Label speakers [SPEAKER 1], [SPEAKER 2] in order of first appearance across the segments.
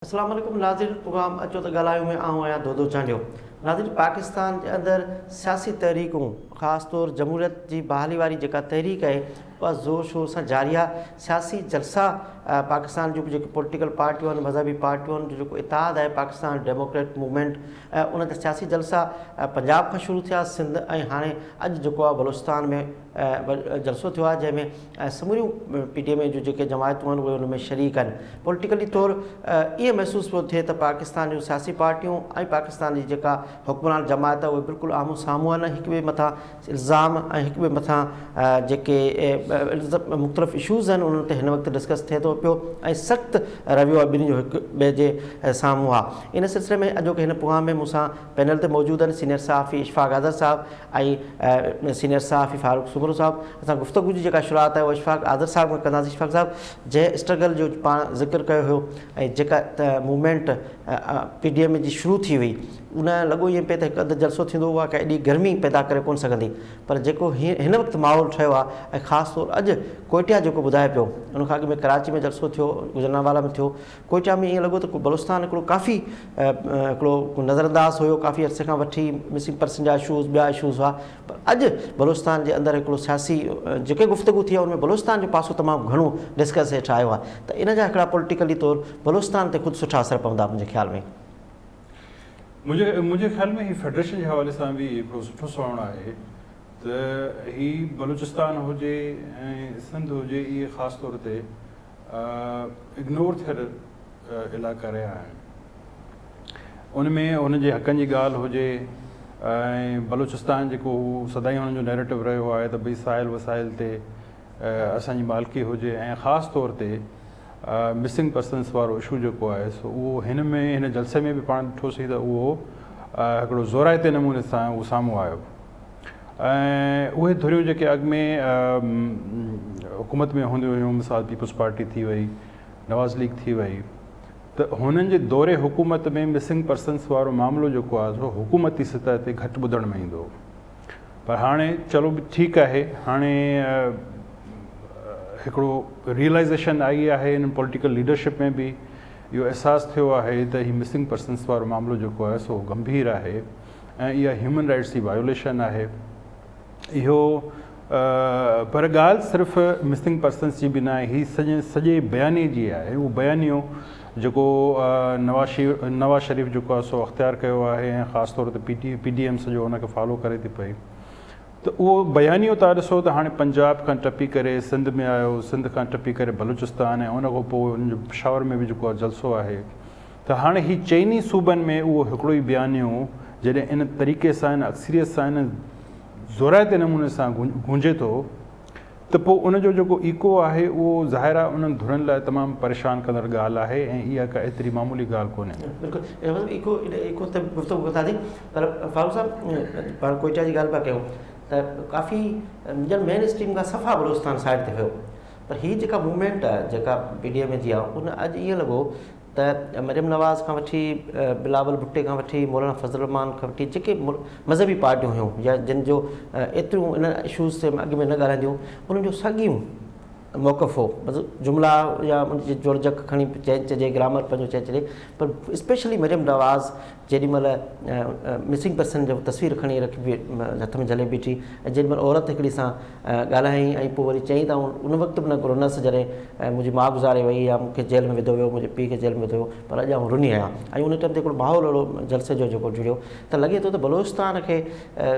[SPEAKER 1] अस्सलाम वालेकुम नाज़रीन, प्रोग्राम अचो त ॻाल्हायूं में आऊं आहियां दोदो चांडियो। नाज़रीन, पाकिस्तान जे अंदरि सियासी तहरीकूं ख़ासि तौरु जमहूरियत जी बहाली वारी जेका तहरीक आहे उहा ज़ोर शोर सां जारी आहे। सियासी जलसा पाकिस्तान जूं जेके पॉलिटिकल पार्टियूं आहिनि, मज़हबी पार्टियूं आहिनि, जो जेको इतिहाद आहे पाकिस्तान डेमोक्रेट मूवमेंट, उन ते सियासी जलसा पंजाब खां शुरू थिया, सिंध ऐं हाणे अॼु जेको आहे बलूचिस्तान में जलसो थियो आहे, जंहिंमें समूरियूं PTM जूं जेके जमायतूं आहिनि उहे उन में शरीक आहिनि। पॉलिटिकली तौरु ईअं महसूसु पियो थिए त पाकिस्तान जूं सियासी पार्टियूं ऐं पाकिस्तान जी जेका हुक्मरान जमायत आहे उहे बिल्कुलु आम्हूं साम्हूं आहिनि। हिक ॿिए मथां इल्ज़ाम ऐं हिक ॿिए मथां जेके मुख़्तलिफ़ इशूज़ आहिनि उन्हनि ते हिन वक़्तु डिस्कस थिए थो पियो ऐं सख़्तु रवैयो आहे ॿिन्ही जो हिक ॿिए जे साम्हूं आहे। इन सिलसिले में अॼोके हिन प्रोग्राम में मूंसां पैनल ते मौजूदु आहिनि सीनियर सहाफ़ी इशफ़ाक़ आज़र साहब ऐं सीनियर सहाफ़ी फारूक सुमरो साहब। असां गुफ़्तगू जी जेका शुरूआत आहे उहा इशफ़ाक़ आज़र साहब खां कंदासीं। इशफ़ाक़ साहब, जंहिं स्ट्रगल जो पाण ज़िक्र कयो हुयो ऐं जेका मूवमेंट PTM जी शुरू थी हुई, उन लॻो ईअं पिए त हिकु अधु जलसो थींदो उहा का एॾी गर्मी पैदा करे कोन सघंदी, पर जेको हिन वक़्तु माहौल ठहियो आहे ऐं ख़ासि तौरु अॼु कोयटिया जेको ॿुधाए पियो, उनखां अॻु में कराची में जलसो थियो, गुजरांवाला में थियो, कोयटिया में ईअं लॻो त बलूचिस्तान हिकिड़ो काफ़ी हिकिड़ो नज़रअंदाज़ हुयो, काफ़ी अरसे खां वठी मिसिंग पर्सन जा इशूज़, ॿिया इशूज़ हुआ, पर अॼु बलूचिस्तान जे अंदरि हिकिड़ो सियासी जेके गुफ़्तगू थी आहे उनमें बलूचिस्तान जो पासो तमामु घणो डिस्कस हेठि आयो आहे। त इन जा हिकिड़ा पॉलिटिकली तौरु बलूचिस्तान ते ख़ुदि सुठा असर पवंदा मुंहिंजे ख़्याल में।
[SPEAKER 2] मुंहिंजे ख़्याल में ही फेडरेशन जे हवाले सां बि हिकिड़ो सुठो सवाल आहे त ही बलूचिस्तान हुजे ऐं सिंध हुजे, इहे ख़ासि तौर ते इग्नोर थियल इलाइक़ा रहिया आहिनि। उनमें हुनजे हक़नि जी ॻाल्हि हुजे ऐं बलूचिस्तान जेको सदाईं हुननि जो नैरेटिव रहियो आहे त भई साहिल वसाइल ते असांजी मालिकी हुजे ऐं ख़ासि तौर ते मिसिंग पर्सन्स वारो इशू जेको आहे सो उहो हिन जलसे में बि पाण ॾिठोसीं त उहो हिकिड़ो ज़ोराइते नमूने सां उहो साम्हूं आयो ऐं उहे धुरियूं जेके अॻु में हुकूमत में हूंदियूं हुयूं, मिसाल पीपल्स पार्टी थी वई, नवाज़ लीग थी वई, त हुननि जे दौरे हुकूमत में मिसिंग पर्सन्स वारो मामिलो जेको आहे सो हुकूमती सतह ते घटि ॿुधण में ईंदो। पर हाणे चलो बि ठीकु आहे, हाणे हिकिड़ो रियलाइज़ेशन आई आहे इन पॉलिटिकल लीडरशिप में बि, इहो अहसासु थियो आहे त हीउ मिसिंग पर्सन्स वारो मामिलो जेको आहे सो गंभीर आहे ऐं इहा ह्यूमन राइट्स जी वायोलेशन आहे। इहो पर ॻाल्हि सिर्फ़ु मिसिंग पर्सन्स जी बि न आहे, हीअ सॼे बयानी जी आहे। उहो बयानियो जेको नवाज़ शरीफ़ जेको आहे सो अख़्तियार कयो आहे ऐं ख़ासि तौर ते PTM सॼो हुनखे फॉलो करे थी पई, त उहो बयानियो तव्हां ॾिसो त हाणे पंजाब खां टपी करे सिंध में आयो, सिंध खां टपी करे बलूचिस्तान ऐं उन खां पोइ उनजो पेशावर में बि जेको आहे जलसो आहे। त हाणे हीअ चइनी सूबनि में उहो हिकिड़ो ई बयानियो जॾहिं इन तरीक़े सां, इन अक्सरियत सां, इन ज़ोराइते नमूने सां गूंजे थो, त पोइ उनजो जेको इको आहे उहो ज़ाहिर आहे उन्हनि धुरनि लाइ तमामु परेशान कंदड़ ॻाल्हि आहे ऐं इहा का एतिरी मामूली ॻाल्हि कोन्हे।
[SPEAKER 1] बिल्कुलु इको ते गुफ़्तगू कंदासीं, पर फारूक साहब, पाण कोयटा जी ॻाल्हि पिया कयूं त काफ़ी ॼण मेन स्ट्रीम खां सफ़ा बलूचिस्तान साइड ते वियो, पर हीअ जेका मूवमेंट आहे जेका PTM जी आहे उन अॼु ईअं लॻो त मरियम नवाज़ खां वठी, बिलावल भुट्टे खां वठी, मौलाना फज़ल रहमान खां वठी, जेके मज़हबी पार्टियूं हुयूं या जिन जो एतिरियूं इन इशूज़ ते अॻु में न ॻाल्हाईंदियूं, उन्हनि जो साॻियूं मौक़फ़ हो, मतिलबु जुमिला या उनजी जोड़जक खणी चइजे, ग्रामर पंहिंजो चइजे, पर स्पेशली मरियम नवाज़ जेॾीमहिल मिसिंग पर्सन जो तस्वीर खणी रखी हथ में झले बीठी ऐं जेॾीमहिल औरत हिकिड़ी सां ॻाल्हाई ऐं पोइ वरी चई त उन वक़्तु बि न रुनसि जॾहिं मुंहिंजी माउ गुज़ारे वई या मूंखे जेल में विधो वियो, मुंहिंजे पीउ खे जेल में विधो वियो, पर अॼु आउं रुनी आहियां। ऐं उन टाइम ते हिकिड़ो माहौल अहिड़ो जलसे जो जेको जुड़ियो त लॻे थो त बलूचिस्तान खे,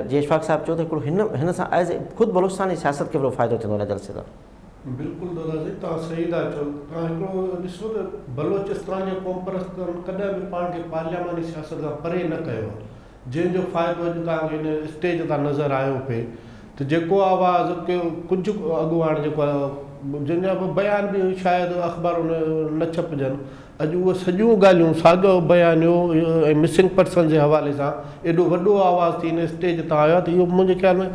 [SPEAKER 1] जीअं इशफ़ाक़ साहिबु चयो त हिकिड़ो हिन सां एज़ ख़ुदि बलूचिस्तान जी सियासत खे वॾो फ़ाइदो थींदो हिन जलसे सां।
[SPEAKER 3] बिल्कुलु दादा जी, तव्हां सही था चओ। तव्हां हिकिड़ो ॾिसो त बलूचिस्तान जो कॉम्प्रेस कॾहिं बि पाण खे पार्लियामानी सियासत खां परे न कयो आहे, जंहिंजो फ़ाइदो अॼु तव्हांखे हिन स्टेज तां नज़र आयो पिए त जेको आवाज़ु कुझु अॻुवाण जेको आहे जंहिंजा बयान बि शायदि अख़बार न छपजनि, अॼु उहे सॼियूं ॻाल्हियूं साॻियो बयानियो ऐं मिसिंग पर्सन जे हवाले सां एॾो वॾो आवाज़ु थी हिन स्टेज तां आयो आहे, त इहो मुंहिंजे ख़्याल में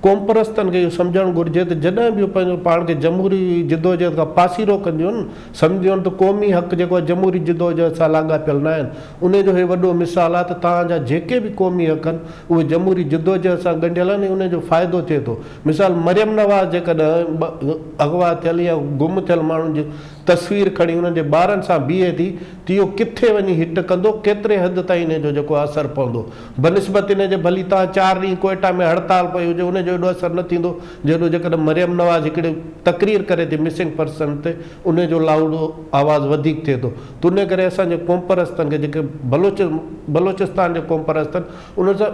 [SPEAKER 3] कॉम्प्रेस्तनि खे इहो सम्झणु घुरिजे त जॾहिं बि पंहिंजो पाण खे जमहूरी जिदोजहद खां पासीरो कंदियूं आहिनि, सम्झियो त क़ौमी हक़ जेको आहे जमहूरी जिदोजहद सां लाॻापियल न आहिनि, उन जो इहो वॾो मिसाल आहे त तव्हांजा जेके बि क़ौमी हक़ आहिनि उहे जमहूरी जिदोजहद सां ॻंढियल आहिनि ऐं उनजो फ़ाइदो थिए थो। मिसाल मरियम नवाज़ जेकॾहिं अगवा थियल या गुम थियल माण्हुनि जी तस्वीर खणी उन्हनि जे ॿारनि सां बीहे थी त इहो किथे वञी हिट कंदो, केतिरे हद ताईं इन जो जेको असरु पवंदो। बनिस्बत इन जे भली तव्हां 4 ॾींहं कोयटा में हड़ताल पई हुजे उनजो एॾो असरु न थींदो जेॾो जेकॾहिं मरियम नवाज़ हिकिड़े तकरीर करे थी मिसिंग पर्सन ते, उनजो लाउड आवाज़ु वधीक थिए थो। त उन करे असांजे क़ौम परस्तनि खे जेके बलोचिस्तान जे क़ौम परस्त आहिनि उन सां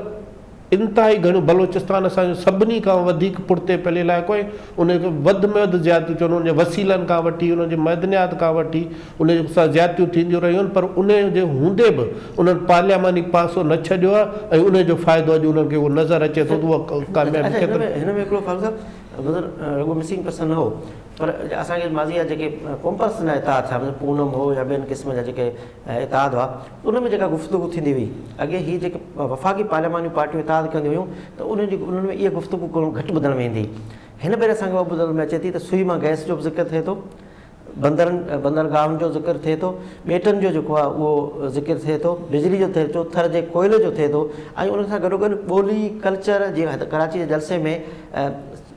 [SPEAKER 3] इंतिहाई घणियूं, बलोचिस्तान असांजो सभिनी खां वधीक पुठिते पयल इलाइक़ो आहे, उनखे वधि में वधि ज़्यादतियूं थियूं उनजे वसीलनि खां वठी उनजे मैदनियात खां वठी उन सां ज़्यादतियूं थींदियूं रहियूं आहिनि, पर उन जे हूंदे बि उन्हनि पार्लियामानी पासो न छॾियो आहे ऐं उनजो फ़ाइदो अॼु उन्हनि खे उहो नज़र अचे थो त उहा कामयाबी
[SPEAKER 1] हिन में हिकिड़ो फ़र्क़ु आहे, रुॻो मिसिंग पर्सन न हो पर असांखे माज़ी जा जेके क़ौम परस्त जा इताद थिया पूनम हो या ॿियनि क़िस्म जा जेके इताद हुआ उन में जेका गुफ़्तगू थींदी हुई अॻे ही जेके वफ़ाक़ी पार्लियामानी पार्टियूं इताद कंदियूं हुयूं त उन्हनि में इहा गुफ़्तगू घटि ॿुधण में ईंदी। हिन भेरे असांखे उहा ॿुधण में अचे थी त सुई मां गैस जो बि ज़िक्र थिए थो, बंदरगाहनि जो ज़िक्र थिए थो, ॿेटनि जो जेको आहे उहो ज़िक्र थिए थो, बिजली जो थिए थो, थर जे कोयले जो थिए थो ऐं उन सां गॾोगॾु ॿोली कल्चर जीअं कराची जे जलसे में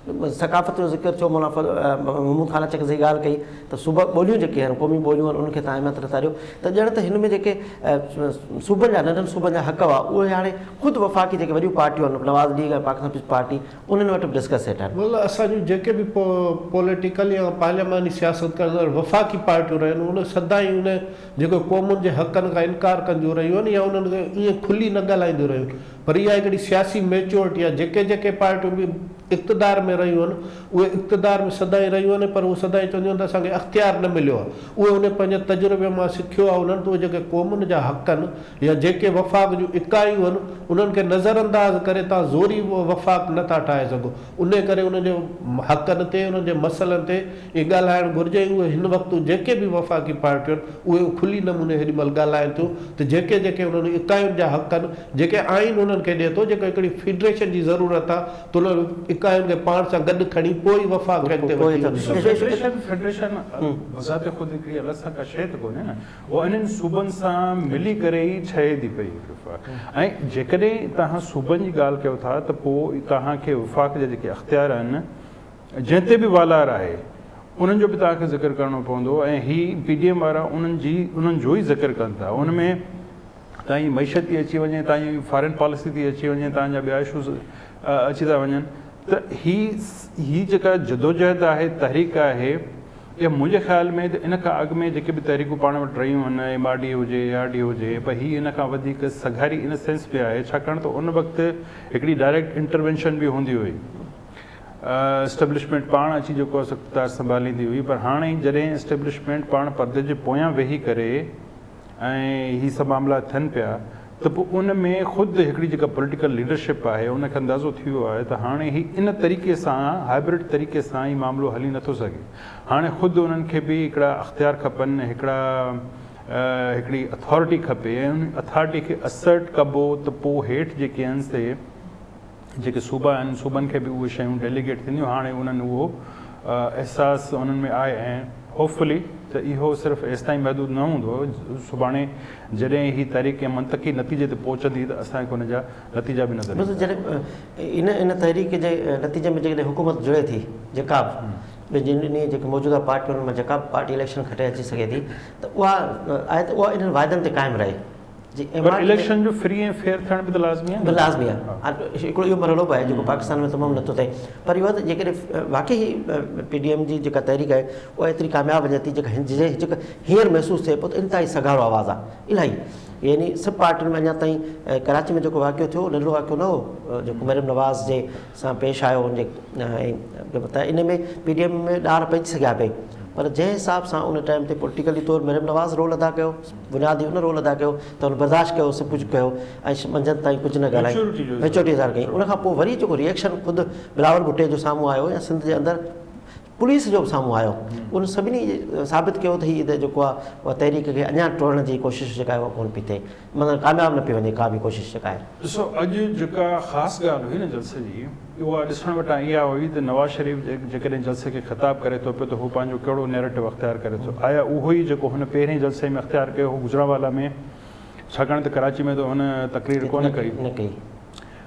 [SPEAKER 1] सकाफ़त जो ज़िक्र थियो, महमूद खान चक जी ॻाल्हि कई त सूबा ॿोलियूं जेके आहिनि क़ौमी ॿोलियूं आहिनि उनखे तव्हां अहमियत नथा ॾियो, त ॼण त हिन में जेके सूबनि जा नंढनि सूबनि जा हक़ हुआ उहे हाणे ख़ुदि वफ़ाक़ी जेके वॾियूं पार्टियूं आहिनि नवाज़ लीग ऐं पाकिस्तान पीपल्स पार्टी उन्हनि वटि बि डिस्कस सेट आहिनि।
[SPEAKER 3] मतिलबु असांजूं जेके बि पॉलिटिकल या पार्लियामानी सियासत कंदड़ वफ़ाक़ी पार्टियूं रहियूं उन सदाई उन जेको क़ौमुनि जे हक़नि खां इनकार कंदियूं रहियूं आहिनि या उन्हनि खे ईअं खुली न ॻाल्हाईंदियूं रहियूं, पर इहा हिकिड़ी सियासी मेच्योरिटी आहे। जेके जेके पार्टियूं बि इक़्तिदार में रहियूं आहिनि उहे इक़्तिदार में सदाई रहियूं आहिनि, पर उहे सदाई चवंदियूं आहिनि त असांखे अख़्तियार न मिलियो आहे। उहे उन पंहिंजे तजुर्बे मां सिखियो आहे उन्हनि त उहे जेके क़ौमुनि जा हक़ आहिनि या जेके वफ़ाक़ जूं इकाइयूं आहिनि उन्हनि खे नज़रअंदाज़ करे तव्हां ज़ोरी उहो वफ़ाक़ नथा ठाहे सघो। उन करे उनजे हक़नि ते उन्हनि जे मसइलनि ते इहा ॻाल्हाइणु घुरिजे। उहे हिन वक़्तु जेके बि वफ़ाक़ी पार्टियूं आहिनि उहे खुली नमूने हेॾी महिल ॻाल्हाइनि थियूं त जेके जेके उन्हनि इकाइयुनि जा हक़ आहिनि जेके आइन उन्हनि खे ॾिए थो, जेको हिकिड़ी फेडरेशन जी ज़रूरत आहे त उन इकाइयुनि खे पाण सां गॾु खणी पोइ वफ़ाक़
[SPEAKER 2] फेडरेशन बज़ात ख़ुदि हिकिड़ी अलॻि सां का शइ त कोन्हे न, उहा इन्हनि सूबनि सां मिली करे ई ठहे थी पई। ऐं जेकॾहिं तव्हां सूबनि जी ॻाल्हि कयो था त पोइ तव्हांखे वफ़ाक़ जा जेके अख़्तियार आहिनि जंहिं ते बि वालार आहे उन्हनि जो बि तव्हांखे ज़िक्र करिणो पवंदो ऐं हीअ PDM वारा उन्हनि जो ई ज़िक्र कनि था। उन में तव्हांजी मैशत थी अची वञे, तव्हांजी फॉरेन पॉलिसी थी अची वञे, तव्हांजा ॿिया इशूज़ अची था वञनि, त ही जेका जदोजहद आहे तहरीक आहे या मुंहिंजे ख़्याल में त इन खां अॻु में जेके बि तहरीकूं पाण वटि रहियूं आहिनि MRD हुजे ARD हुजे, पर हीअ इन खां वधीक सघारी इन सेंस बि आहे छाकाणि त उन वक़्तु हिकिड़ी डायरेक्ट इंटरवेंशन बि हूंदी हुई, एस्टेब्लिशमेंट पाण अची जेको आहे इक़्तिदार संभालींदी हुई। पर हाणे जॾहिं एस्टेब्लिशमेंट पाण परदे जे पोयां वेही करे ऐं हीअ सभु मामला थियनि पिया त पोइ उन में ख़ुदि हिकिड़ी जेका पॉलिटिकल लीडरशिप आहे उनखे अंदाज़ो थी वियो आहे त हाणे ही इन तरीक़े सां हाइब्रिड तरीक़े सां ई मामिलो हली नथो सघे। हाणे ख़ुदि उन्हनि खे बि हिकिड़ा अख़्तियार खपनि, हिकिड़ी अथॉरिटी खपे ऐं उन अथॉरिटी खे असर्ट कबो त पोइ हेठि जेके आहिनि से जेके सूबा आहिनि सूबनि खे बि उहे शयूं डेलीगेट थींदियूं। हाणे उन्हनि उहो अहसासु उन्हनि में आहे ऐं होपफुली त इहो सिर्फ़ु एसि ताईं महदूद न हूंदो, सुभाणे जॾहिं ही तहरीक मंतक़ी नतीजे ते पहुचंदी त असांखे हुनजा नतीजा बि नज़र ईंदा।
[SPEAKER 1] जॾहिं इन तहरीक जे नतीजे में जेकॾहिं हुकूमत जुड़े थी जेका बि ॿिनि जेके मौजूदा पार्टियुनि में जेका बि पार्टी इलेक्शन खटे अची सघे थी त उहा आहे त उहा इन्हनि वाइदनि ते क़ाइमु रहे।
[SPEAKER 2] इलेक्शन जो फ्री ऐं फेयर थियण बि त लाज़मी आहे,
[SPEAKER 1] लाज़मी आहे। हिकिड़ो इहो मरहलो बि आहे जेको पाकिस्तान में तमामु नथो थिए, पर इहो त जेकॾहिं वाक़ई PDM जी जेका तहरीक आहे उहा एतिरी कामयाबु वञे थी जेका हींअर महसूसु थिए पोइ त इंतिहाई सगारो आवाज़ु आहे इलाही। यानी सभु पार्टियुनि में अञा ताईं कराची में जेको वाक़ियो थियो नंढिड़ो वाक़ियो न हो जेको मरियम नवाज़ जे सां पेश आयो हुनजे ऐं इन में PDM में ॾार पइजी सघिया पई, पर जंहिं हिसाब सां उन टाइम ते पॉलिटिकली तौरु मरियम नवाज़ रोल अदा कयो, बुनियादी उन रोल अदा कयो त हुन बर्दाश्त कयो, सभु कुझु कयो ऐं मंझंदि ताईं कुझु न ॻाल्हाई, मेच्योरिटी हज़ार कई। उनखां पोइ वरी जेको रिएक्शन ख़ुदि बिलावल भुट्टे जो साम्हूं आयो या सिंध जे अंदरि पुलिस जो बि साम्हूं आयो, उन सभिनी साबित कयो त हीअ जेको आहे उहा तहरीक खे अञा टोड़ण जी कोशिशि जेका आहे उहा कोन पई थिए, मतिलबु कामयाबु न पई वञे का बि कोशिशि जेका आहे।
[SPEAKER 2] ॾिसो अॼु जेका ख़ासि ॻाल्हि हुई न जलसे जी उहा ॾिसण वटां इहा हुई त नवाज़ शरीफ़ जेकॾहिं जलसे खे ख़िताब करे थो पियो त हू पंहिंजो कहिड़ो नैरेटिव अख़्तियार करे थो। आया उहो ई जेको हुन पहिरें जलसे में अख़्तियार कयो हो गुजरांवाला में, छाकाणि त कराची में त हुन तकरीर कोन कई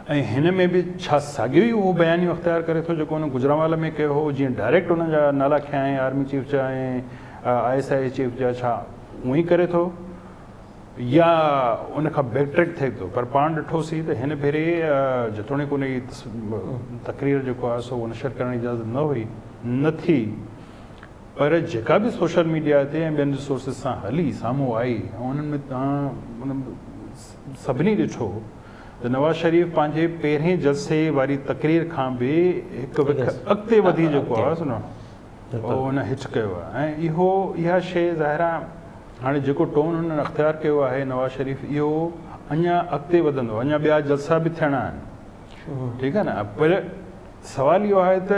[SPEAKER 2] ऐं हिन में बि छा साॻियो ई उहो बयानियूं अख़्तियार करे थो जेको हुन गुजरांवाला में कयो हो, जीअं डायरेक्ट हुन जा नाला खयां आर्मी चीफ जा ऐं ISI चीफ जा छा उअं ई करे थो या उन खां बैकट्रैक थिए थो। पर पाण ॾिठोसीं त हिन भेरे जेतोणीकि उन जी तकरीर जेको आहे सो नशर करण जी इजाज़त न हुई न थी, पर जेका बि सोशल मीडिया ते ऐं ॿियनि रिसोर्सिस सां हली साम्हूं आई ऐं उन्हनि में तव्हां उन सभिनी ॾिठो त नवाज़ शरीफ़ पंहिंजे पहिरें जलसे वारी तकरीर खां बि हिकु अॻिते वधी जेको आहे सो न उन हिच कयो आहे। ऐं इहा शइ ज़ाहिर आहे हाणे जेको टोन हुननि अख़्तियार कयो आहे नवाज़ शरीफ़, इहो अञा अॻिते वधंदो, अञा ॿिया जलसा बि थियणा आहिनि, ठीकु आहे न। पर सुवालु इहो आहे त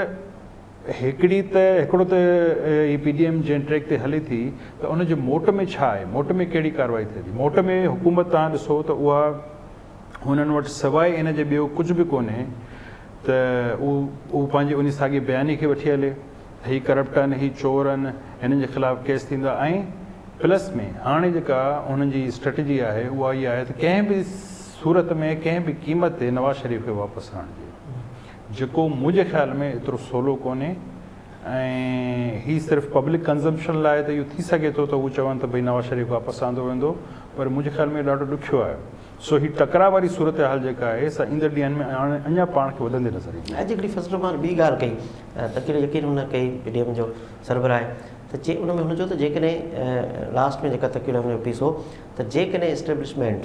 [SPEAKER 2] हिकिड़ो त ही PDM जंहिं ट्रैक ते हले थी त उनजे मोट में छा आहे, मोट में कहिड़ी कार्रवाई थिए थी। मोट में हुकूमत तव्हां ॾिसो त उहा हुननि वटि सवाइ इन जे ॿियो कुझु बि कोन्हे त उहो पंहिंजे उन साॻी बयानी खे वठी हले, ही करप्ट आहिनि, ही चोर आहिनि, हिननि जे ख़िलाफ़ु केस थींदा। ऐं प्लस में हाणे जेका हुननि जी स्ट्रेटजी आहे उहा इहा आहे त कंहिं बि सूरत में कंहिं बि क़ीमत ते नवाज़ शरीफ़ खे वापसि आणिजे, जेको मुंहिंजे ख़्याल में एतिरो सवलो कोन्हे। ऐं ही सिर्फ़ु पब्लिक कंज़म्पशन लाइ त इहो थी सघे थो त उहे चवनि त भई नवाज़ शरीफ़ वापसि आंदो वेंदो, पर मुंहिंजे ख़्याल में ॾाढो ॾुखियो आहे। सो ही टकराव वारी सूरत हाल जेका आहे सा ईंदड़ ॾींहंनि में हाणे अञा पाण खे वधंदी नज़र ईंदी।
[SPEAKER 1] अॼु हिकिड़ी फसल मां ॿी ॻाल्हि कई तकरीर यकीन हुन कई PDM जो सरबराह त उन में हुन चयो त जेकॾहिं लास्ट में जेका तकरीर हुन जो पीस हो त जेकॾहिं इस्टेब्लिशमेंट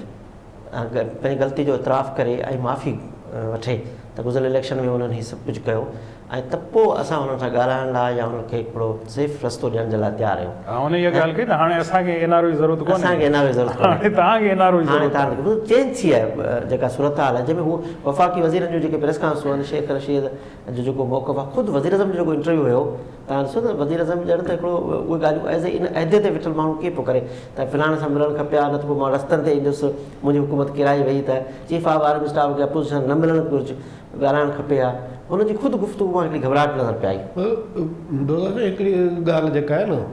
[SPEAKER 1] पंहिंजी ग़लती जो इतराफ़ करे ऐं माफ़ी वठे त गुज़िरियल इलेक्शन में उन्हनि हीउ सभु कुझु कयो ऐं त पोइ असां हुननि सां ॻाल्हाइण लाइ या हुनखे हिकिड़ो सेफ रस्तो ॾियण जे लाइ तयारु आहियूं।
[SPEAKER 2] हुन इहा ॻाल्हि कई न हाणे असांखे NRO जी ज़रूरत कोन्हे,
[SPEAKER 1] असांखे NRO जी ज़रूरत कोन्हे,
[SPEAKER 2] तव्हांखे NRO जी ज़रूरत
[SPEAKER 1] हाणे चेंज थी आहे जेका सूरत हाल आहे, जंहिंमें हू वफ़ाक़ी वज़ीरनि जो जेके प्रेस कॉन्फ्रेंस हुआ शेख रशीद जो जेको मौक़फ़ आहे, ख़ुदि वज़ीर अज़म जो जेको इंटरव्यू हुयो, तव्हां ॾिसो त वज़ीर अज़म ॼण त हिकिड़ो उहे ॻाल्हियूं एज़ इन अहदे ते वेठल माण्हू कीअं पियो करे त फिलाणे सां मिलणु खपे हा, न त पोइ मां रस्तनि ते ईंदुसि, मुंहिंजी हुकूमत किराई वई त चीफ ऑफ आर्मी स्टाफ खे अपोज़िशन न मिलणु घुरिजे, ॻाल्हाइणु खपे हा, हुनजी ख़ुदि गुफ़्तगू मां हिकिड़ी घबराहट नज़र पई।
[SPEAKER 3] हिकिड़ी ॻाल्हि जेका आहे न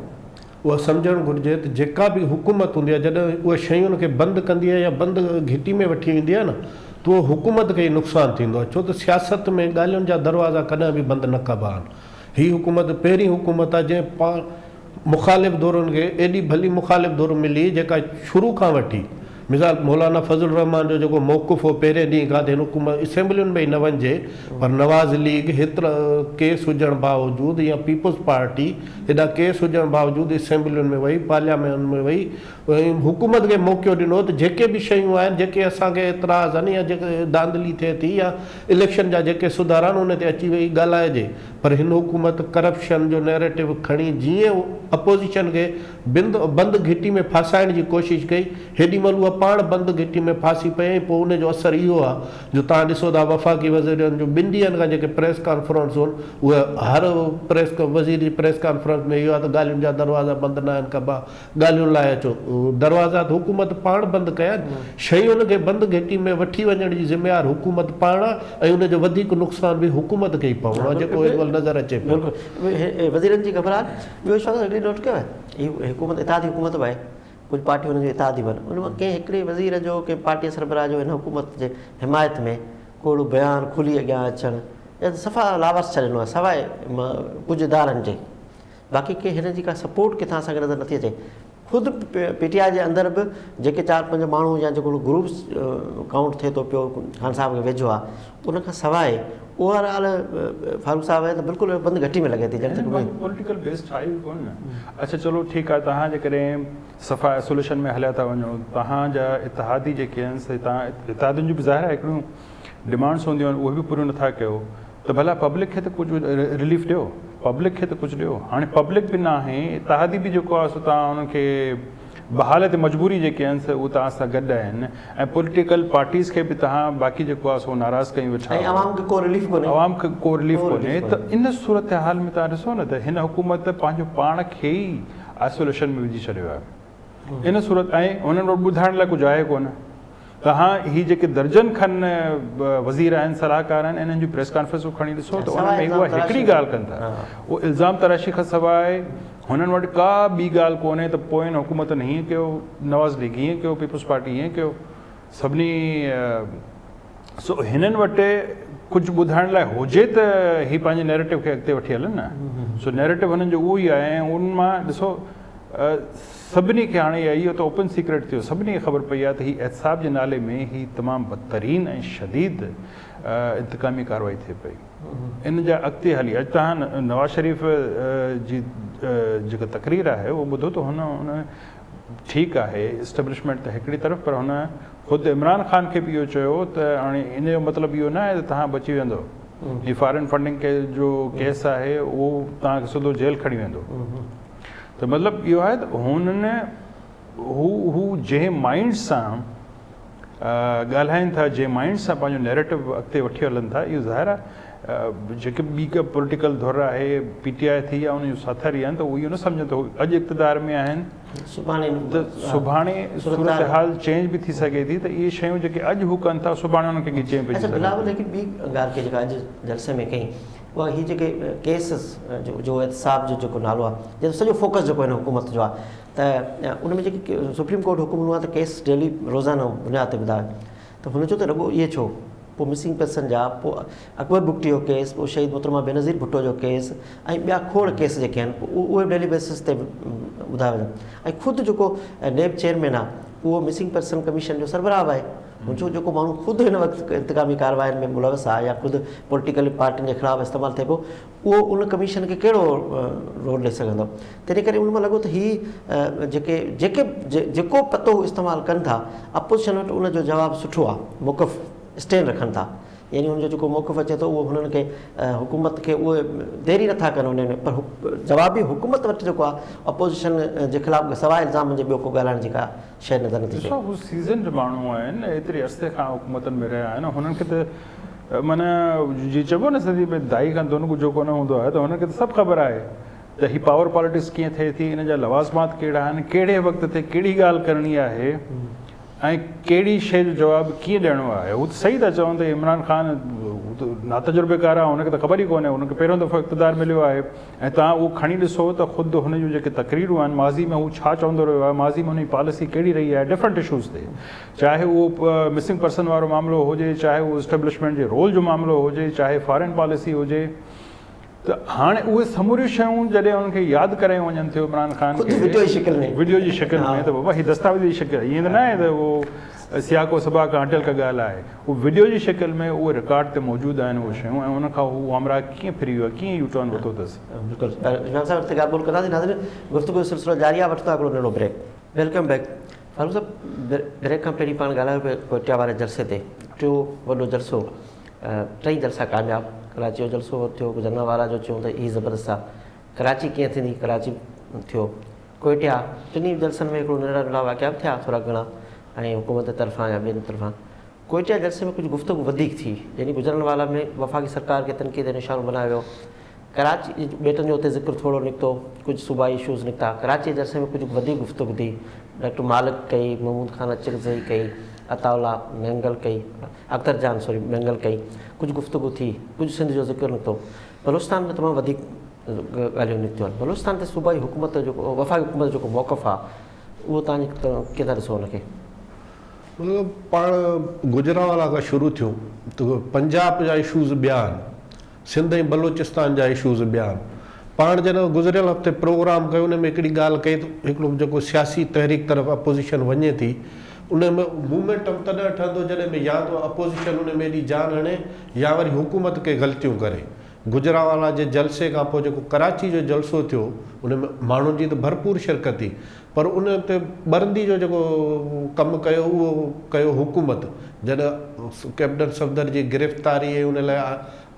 [SPEAKER 3] उहा सम्झणु घुरिजे त जेका बि हुकूमत हूंदी आहे जॾहिं उहा शयुनि खे बंदि कंदी आहे या बंदि घिटी में वठी ईंदी आहे न त उहो हुकूमत खे ई नुक़सानु थींदो आहे, छो त सियासत में ॻाल्हियुनि जा दरवाज़ा कॾहिं बि बंदि न कबा आहिनि। हीअ हुकूमत पहिरीं हुकूमत आहे जंहिं पाण मुख़ालिफ़ दौरनि खे एॾी भली मुख़ालिफ़ दौर मिली जेका शुरू खां वठी मिसाल मौलाना फज़ल रहमान जो जेको मौक़ुफ़ हो पहिरें ॾींहुं खां थिए हुकूमत असेंबलियुनि में ई न वञिजे, पर नवाज़ लीग हेतिरा केस हुजण बावजूदि या पीपल्स पार्टी हेॾा केस हुजण बावजूदि असेंबलियुनि में वई, पार्लियामेंट में वई, हुकूमत खे मौक़ो ॾिनो त जेके बि शयूं आहिनि जेके असांखे एतिराज़ आहिनि या जेके धांधली थिए थी या इलेक्शन जा जेके सुधार आहिनि उन ते अची वई ॻाल्हाइजे। पर हिन हुकूमत करप्शन जो नैरेटिव खणी जीअं अपोज़िशन खे बंदि घिटी में फासाइण जी कोशिशि कई, हेॾी महिल उहा पाण बंदि घिटी में फासी पई। पोइ उनजो असरु इहो आहे जो तव्हां ॾिसो था वफ़ाक़ी वज़ीरनि जो 2 ॾींहंनि खां जेके प्रेस कॉन्फ्रेंस आहिनि उहे हर वज़ीर जी प्रेस कॉन्फ्रेंस में इहो आहे त ॻाल्हियुनि जा दरवाज़ा बंदि न आहिनि कबा, ॻाल्हियुनि लाइ अचो, दरवाज़ा त हुकूमत पाण बंदि कया, शयुनि खे बंदि घिटी में वठी वञण जी ज़िम्मेवार हुकूमत पाण आहे ऐं उनजो वधीक नुक़सानु बि हुकूमत खे ई पवणो आहे जेको हिन नज़र अचे पियो।
[SPEAKER 1] वज़ीरनि जी घबराहट ॿियो छा हिकिड़ी नोट कयो आहे, हीअ हुकूमत इतादी हुकूमत बि आहे, कुझु पार्टियूं हुनजो इतादी बि आहिनि, उन मां कंहिं हिकिड़े वज़ीर जो कंहिं पार्टी सरबराह जो हिन हुकूमत जे हिमायत में कोई बयानु खुली अॻियां अचणु या सफ़ा लावास छॾिनो आहे सवाइ कुझु इदारनि जे, बाक़ी के हिन जी का सपोर्ट किथां असांखे नज़र नथी अचे। ख़ुदि PTI जे अंदरि बि जेके 4-5 माण्हू या जेको ग्रुप्स काउंट थिए थो पियो ख़ान साहब खे वेझो आहे, उनखां सवाइ ओवरऑल फारूक साहब आहे त बिल्कुलु बंदि घटी में लॻे थी
[SPEAKER 2] पॉलिटिकल बेस्ड आहे कोन न। अच्छा चलो ठीकु आहे, तव्हां जे कॾहिं सफ़ा आइसोलेशन में हलिया था वञो, तव्हांजा इतिहादी जेके आहिनि से तव्हां इतिहादियुनि जी बि ज़ाहिर आहे हिकिड़ियूं डिमांड्स हूंदियूं आहिनि उहे बि पूरियूं नथा कयो त भला पब्लिक खे त कुझु रिलीफ ॾियो, पब्लिक खे त कुझु ॾियो। हाणे पब्लिक बि न आहे, इतिहादी बि जेको आहे सो तव्हां उनखे बहाल ते मजबूरी जेके आहिनि से उहे तव्हां सां गॾु आहिनि ऐं पॉलिटिकल पार्टीज़ खे बि तव्हां बाक़ी जेको आहे सो नाराज़ कयूं वेठा,
[SPEAKER 1] अवाम खे को रिलीफ
[SPEAKER 2] कोन्हे। त इन सूरत हाल में तव्हां ॾिसो न त हिन हुकूमत पंहिंजो पाण खे ई आइसोलेशन में विझी छॾियो आहे इन सूरत। ऐं हुननि वटि ॿुधाइण लाइ कुझु आहे कोन। तव्हां ही जेके दर्जन खनि वज़ीर आहिनि, सलाहकार आहिनि, इन्हनि जी प्रेस कॉन्फ्रेंसूं खणी ॾिसो त उन में उहा हिकिड़ी ॻाल्हि कनि था, उहो इल्ज़ाम तराशी खां सवाइ हुननि वटि का ॿी ॻाल्हि कोन्हे त पोइ हुकूमतनि हीअं कयो, नवाज़ लीग हीअं कयो, पीपल्स पार्टी हीअं कयो, सभिनी सो हिननि वटि कुझु ॿुधाइण लाइ हुजे त ही पंहिंजे नैरेटिव खे अॻिते वठी हलनि न। सो नैरेटिव हुननि जो उहो ई आहे ऐं उन मां ॾिसो सभिनी खे हाणे इहो त ओपन सीक्रेट थियो, सभिनी खे ख़बर पई आहे त हीअ एहतसाब जे नाले में ही तमामु बदतरीन ऐं शदीद इंतकामी कार्रवाई थिए पई। इन जा अॻिते हली अॼु तव्हां नवाज़ शरीफ़ जी जेका तकरीर आहे उहो ॿुधो त हुन ठीकु आहे इस्टेब्लिशमेंट त हिकिड़ी तरफ़, पर हुन ख़ुदि इमरान ख़ान खे बि इहो चयो त हाणे इन जो मतिलबु इहो न आहे त तव्हां बची वेंदो, ही फॉरेन फंडिंग के जो केस आहे उहो तव्हांखे सिधो जेल खणी वेंदो। त मतिलबु इहो आहे त हुननि हू जंहिं माइंड सां ॻाल्हाइनि था, जंहिं माइंड सां पंहिंजो नैरेटिव अॻिते वठी हलनि था, इहो ज़ाहिर आहे जेके ॿी का पॉलिटिकल धुर आहे PTI थी या उनजो साथी आहिनि त उहो इहो न सम्झनि त अॼु इक़्तिदार में आहिनि त सुभाणे सूरत हाल चेंज बि थी सघे थी, त इहे शयूं जेके अॼु हू कनि था सुभाणे उन्हनि खे ॻिचे पइजी सघे।
[SPEAKER 1] बिलावल लेकिन ॿी ॻाल्हि खे जेका अॼु जलसे में कई उहा हीअ जेके केसिस जो एहतसाब जो जेको नालो आहे, जंहिंजो सॼो फोकस जेको हिन हुकूमत जो आहे, त उन में जेकी सुप्रीम कोर्ट हुकुम ॾिनो आहे त केस डेली रोज़ाना बुनियाद ते ॿुधायो, त हुन चयो त रुॻो इहे छो, पोइ मिसिंग पर्सन जा, पोइ अकबर बुगटी जो केस, पोइ शहीद मोहतरमा बेनज़ीर भुट्टो जो केस ऐं ॿिया खोड़ केस जेके आहिनि उहे डेली बेसिस ते ॿुधाया वञनि। ऐं ख़ुदि जेको नेब चेयरमैन आहे उहो मिसिंग पर्सन कमीशन जो सरबराह आहे, मुंहिंजो जेको माण्हू ख़ुदि हिन वक़्तु इंतकामी कार्रवाइनि में मुलविस आहे या ख़ुदि पॉलिटिकल पार्टियुनि जे ख़िलाफ़ु इस्तेमालु थिए पियो, उहो उन कमीशन खे कहिड़ो रोल ॾेई सघंदो। तंहिं करे उन मां लॻो त हीअ जेको पतो इस्तेमालु कनि था अपोज़िशन वटि उनजो जवाबु सुठो आहे, मौक़िफ़ स्टैंड रखनि था, यानी हुनजो जेको मौक़िफ़ अचे थो उहो हुननि खे हुकूमत खे उहे देरी नथा कनि उन में, पर जवाब बि हुकूमत वटि जेको आहे अपोज़िशन जे ख़िलाफ़ु सवाइ इल्ज़ाम जे ॿियो को ॻाल्हाइण जी का शइ नज़र नथी अचे।
[SPEAKER 2] हू सीज़न माण्हू आहिनि, एतिरे अरसे खां हुकूमतनि में रहिया आहिनि, हुननि खे त माना जीअं चइबो न सदी में दाई खां दोन कुझु जेको न हूंदो आहे, त हुनखे त सभु ख़बर आहे त हीअ पावर पॉलिटिक्स कीअं थिए थी, हिन जा लवाज़मात कहिड़ा आहिनि, कहिड़े वक़्त ते कहिड़ी ॻाल्हि करणी आहे ऐं कहिड़ी शइ जो जवाबु कीअं ॾियणो आहे। हू त सही था चवनि त इमरान ख़ान नातजुर्बेकार आहे, हुनखे त ख़बर ई कोन्हे, हुनखे पहिरियों दफ़ो इक़्तिदार मिलियो आहे ऐं तव्हां उहो खणी ॾिसो त ख़ुदि हुन जूं जेके तकरीरूं आहिनि माज़ी में हू छा चवंदो रहियो आहे, माज़ी में हुनजी पॉलिसी कहिड़ी रही आहे डिफरेंट इशूज़ ते, चाहे उहो मिसिंग पर्सन वारो मामिलो हुजे, चाहे उहो इस्टेब्लिशमेंट जे रोल जो मामिलो हुजे, चाहे फॉरेन पॉलिसी हुजे, त हाणे उहे समूरियूं शयूं जॾहिं उनखे यादि करे वञनि थियो इमरान ख़ान खे वीडियो जी शिकिल में, त बाबा हीअ दस्तावेज़ी शिकिल, ईअं त न आहे त उहो सियाको सबा खां हटियल का ॻाल्हि आहे, उहो वीडियो जी शिकिल में उहे रिकॉर्ड ते मौजूदु आहिनि उहे शयूं, ऐं उनखां हू हमरा कीअं फिरी वियो आहे, कीअं यू टर्न वरितो अथसि।
[SPEAKER 1] बिल्कुलु इमाम साहिब ते ॻाल्हि ॿोल कंदासीं, नाज़रीन गुफ़्तगू जो सिलसिलो जारी आहे, वठंदा हिकिड़ो नंढो break. Welcome back. Farooq sahib, break खां पहिरीं पाण ॻाल्हायो पियो कोटिया वारे जलसे ते, टियों वॾो जलसो, टई जलसा कामयाबु, कराची जो जलसो थियो, गुजरात वारा जो चयूं त हीअ ज़बरदस्त आहे, कराची कीअं थींदी, कराची थियो, कोटिया, टिनी जलसनि में हिकिड़ो नंढा नंढा वाक़िया बि थिया थोरा घणा, ऐं हुकूमत तरफ़ां या ॿियनि तरफ़ां। कोटिया जलसे में कुझु गुफ़्तगू वधीक थी, यानी गुजरात वाला में वफ़ाक़ी सरकार खे तनक़ीद निशानो बनायो वियो, कराची ॿेटनि जो उते ज़िक्र थोरो निकितो, कुझु सूबाई इशूज़ निकिता, कराची जलसे में कुझु वधीक गुफ़्तगू थी, डॉक्टर मालिक कई, महमूद ख़ान अचरज़ई कई, अताउल्ला मैंगल कई, अख्तर जान मैंगल कई, कुझु गुफ़्तगू थी, कुझु सिंध जो ज़िक्र निकितो, बलूचिस्तान में तमामु वधीक ॻाल्हियूं निकितियूं आहिनि। बलूचिस्तान ते सूबाई हुकूमत जो जेको वफ़ाक़ी हुकूमत जो जेको मौक़िफ़ आहे उहो तव्हां कीअं था ॾिसो हुनखे?
[SPEAKER 3] मतिलबु पाण गुजरावाला खां शुरू थियो त पंजाब जा इशूज़ ॿिया आहिनि, सिंध ऐं बलूचिस्तान जा इशूज़ ॿिया आहिनि। पाण जॾहिं गुज़िरियल हफ़्ते प्रोग्राम कयो उन में हिकिड़ी ॻाल्हि कई त हिकिड़ो जेको सियासी तहरीक तरफ़ अपोज़िशन वञे थी, उन में मूवमेंटम तॾहिं ठहंदो जॾहिं में या त अपोज़िशन उन में एॾी जान हणे या वरी हुकूमत खे ग़लतियूं करे। गुजरावाला जे जलसे खां पोइ जेको कराची जो जलसो थियो उन में माण्हुनि जी त भरपूर शिरकत थी, पर उन ते बरंदी जो जेको कमु कयो उहो कयो हुकूमत। जॾहिं कैबिनेट सफ़दर जी गिरफ़्तारी ऐं उन लाइ